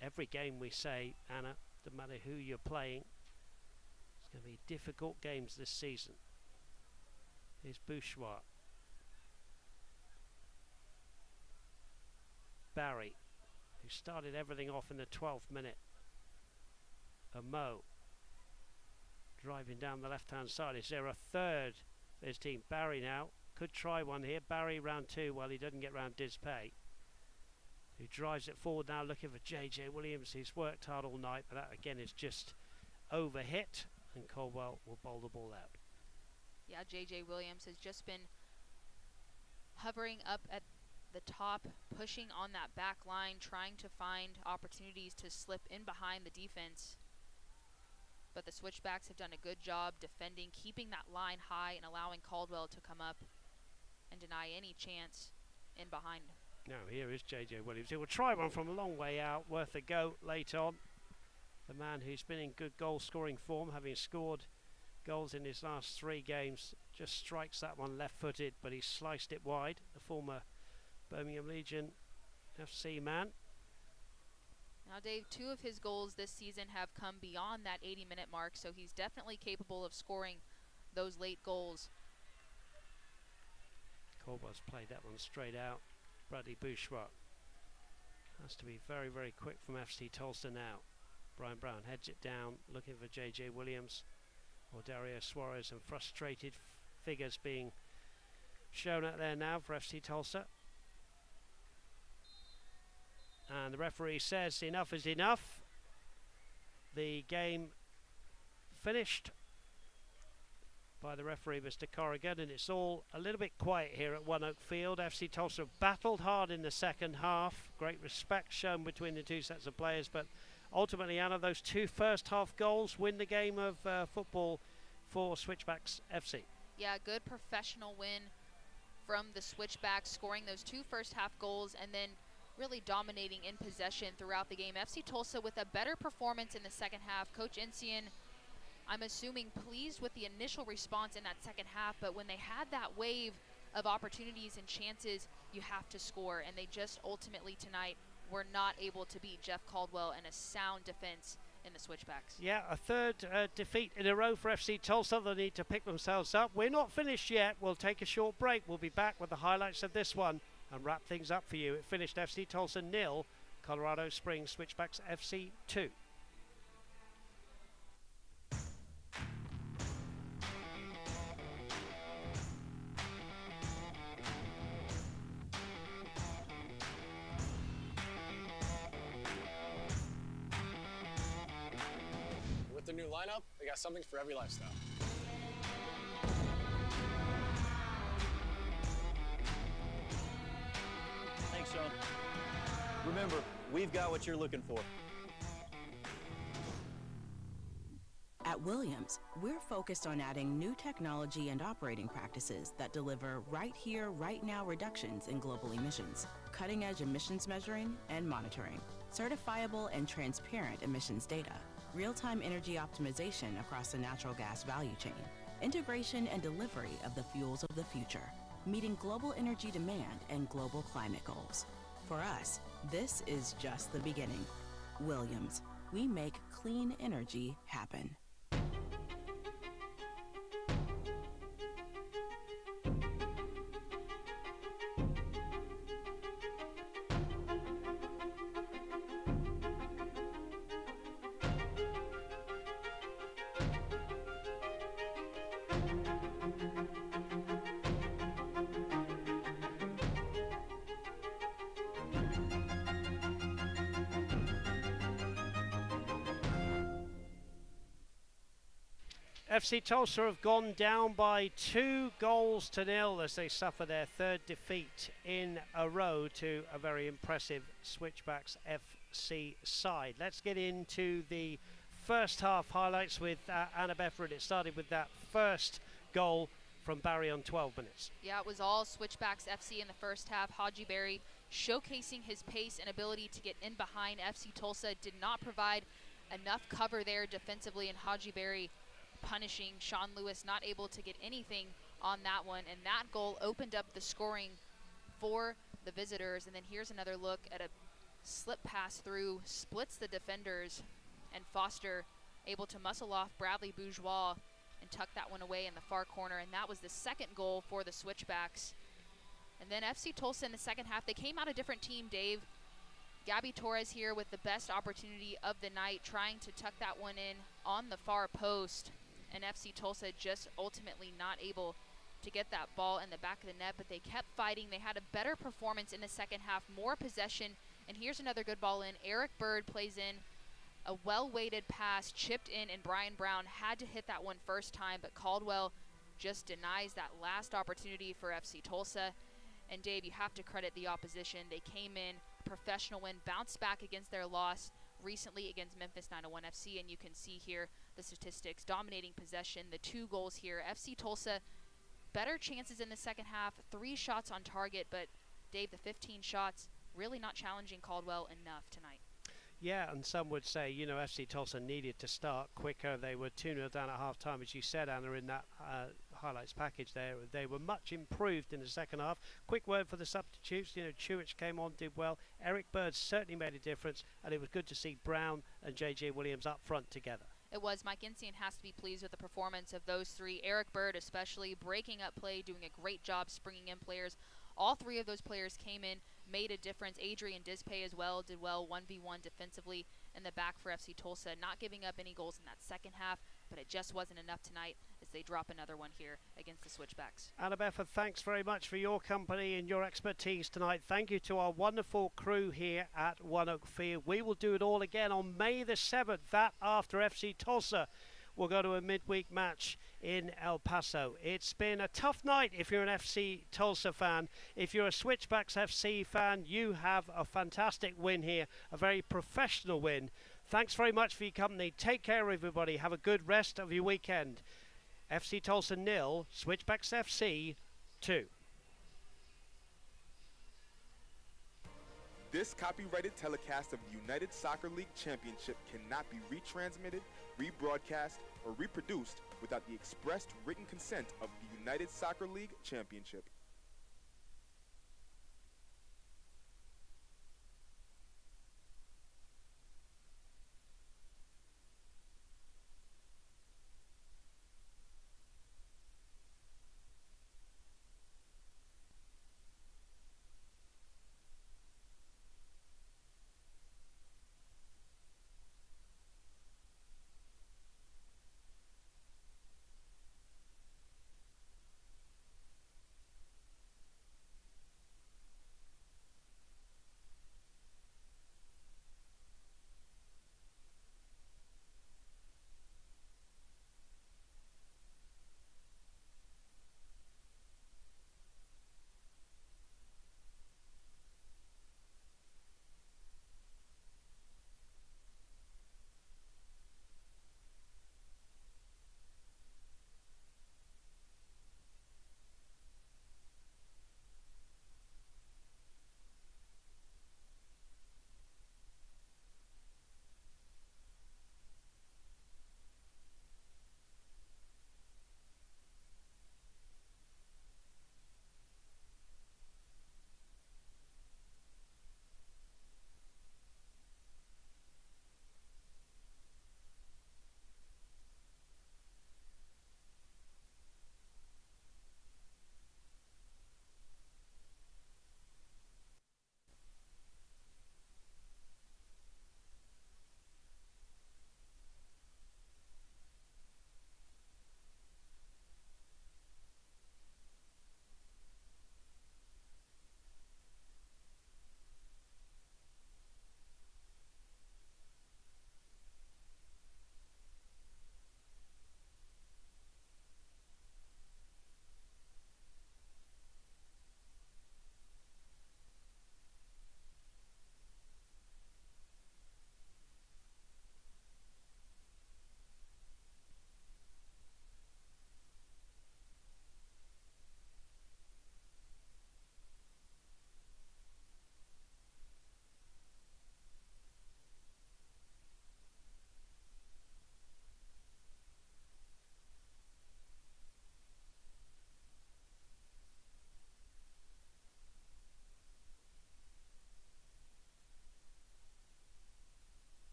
Every game we say, Anna, no matter who you're playing, it's going to be difficult games this season. Here's Bourgeois. Barry, who started everything off in the 12th minute. Mo driving down the left-hand side. Is there a third for his team? Barry now could try one here. Barry round 2 while he doesn't get round Dispay, who drives it forward now looking for J.J. Williams. He's worked hard all night, but that again is just overhit, and Caldwell will bowl the ball out. Yeah, J.J. Williams has just been hovering up at the top, pushing on that back line, trying to find opportunities to slip in behind the defense. But the Switchbacks have done a good job defending, keeping that line high and allowing Caldwell to come up and deny any chance in behind. Now here is J.J. Williams. He will try one from a long way out, worth a go late on. The man who's been in good goal-scoring form, having scored goals in his last 3 games, just strikes that one left-footed, but he sliced it wide. The former Birmingham Legion FC man. Now, Dave, 2 of his goals this season have come beyond that 80-minute mark, so he's definitely capable of scoring those late goals. Caldwell's played that one straight out. Bradley Bourgeois has to be very, very quick from FC Tulsa now. Brian Brown heads it down, looking for J.J. Williams or Dario Suarez, and frustrated figures being shown out there now for FC Tulsa. And the referee says enough is enough. The game finished by the referee, Mr. Corrigan, and it's all a little bit quiet here at One Oak Field. FC Tulsa battled hard in the second half. Great respect shown between the 2 sets of players, but ultimately, Anna, those 2 first-half goals win the game of football for Switchbacks FC. Yeah, good professional win from the Switchbacks, scoring those 2 first-half goals and then really dominating in possession throughout the game. FC Tulsa with a better performance in the second half. Coach Encian, I'm assuming, pleased with the initial response in that second half, but when they had that wave of opportunities and chances, you have to score, and they just ultimately tonight were not able to beat Jeff Caldwell and a sound defense in the Switchbacks. Yeah, a 3rd defeat in a row for FC Tulsa. They need to pick themselves up. We're not finished yet. We'll take a short break. We'll be back with the highlights of this one and wrap things up for you. It finished FC Tulsa 0, Colorado Springs Switchbacks FC 2. With the new lineup, we got something for every lifestyle. Thanks, Sean. Remember, we've got what you're looking for. At Williams, we're focused on adding new technology and operating practices that deliver right here, right now reductions in global emissions, cutting-edge emissions measuring and monitoring, certifiable and transparent emissions data, real-time energy optimization across the natural gas value chain, integration and delivery of the fuels of the future, meeting global energy demand and global climate goals. For us, this is just the beginning. Williams, we make clean energy happen. FC Tulsa have gone down by 2-0 as they suffer their third defeat in a row to a very impressive Switchbacks FC side. Let's get into the first half highlights with Anna Befford. It started with that first goal from Barry on 12 minutes. Yeah, it was all Switchbacks FC in the first half. Haji Berry showcasing his pace and ability to get in behind. FC Tulsa did not provide enough cover there defensively, and Haji Berry punishing Sean Lewis, not able to get anything on that one, and that goal opened up the scoring for the visitors. And then here's another look at a slip pass through, splits the defenders, and Foster able to muscle off Bradley Bourgeois and tuck that one away in the far corner, and that was the second goal for the Switchbacks. And then FC Tulsa in the second half, they came out a different team, Dave. Gabby Torres here with the best opportunity of the night, trying to tuck that one in on the far post. And FC Tulsa just ultimately not able to get that ball in the back of the net, but they kept fighting. They had a better performance in the second half, more possession. And here's another good ball in. Eric Bird plays in a well-weighted pass, chipped in, and Brian Brown had to hit that one first time, but Caldwell just denies that last opportunity for FC Tulsa. And Dave, you have to credit the opposition. They came in, professional win, bounced back against their loss recently against Memphis 901 FC, and you can see here the statistics, dominating possession, the 2 goals here. FC Tulsa, better chances in the second half, 3 shots on target, but Dave, the 15 shots, really not challenging Caldwell enough tonight. Yeah, and some would say, you know, FC Tulsa needed to start quicker. They were 2-0 down at half-time, as you said, Anna, in that highlights package there. They were much improved in the second half. Quick word for the substitutes. You know, Chewich came on, did well. Eric Bird certainly made a difference, and it was good to see Brown and J.J. Williams up front together. It was. Mike Insian has to be pleased with the performance of those 3. Eric Bird especially breaking up play, doing a great job springing in players. All 3 of those players came in, made a difference. Adrian Dispay as well did well, 1v1 defensively in the back for FC Tulsa, not giving up any goals in that second half, but it just wasn't enough tonight as they drop another one here against the Switchbacks. Anna Befford, thanks very much for your company and your expertise tonight. Thank you to our wonderful crew here at One Oak Field. We will do it all again on May the 7th, that after FC Tulsa will go to a midweek match in El Paso. It's been a tough night if you're an FC Tulsa fan. If you're a Switchbacks FC fan, you have a fantastic win here, a very professional win. Thanks very much for your company. Take care, everybody. Have a good rest of your weekend. FC Tulsa 0, Switchbacks FC 2. This copyrighted telecast of the United Soccer League Championship cannot be retransmitted, rebroadcast, or reproduced without the expressed written consent of the United Soccer League Championship.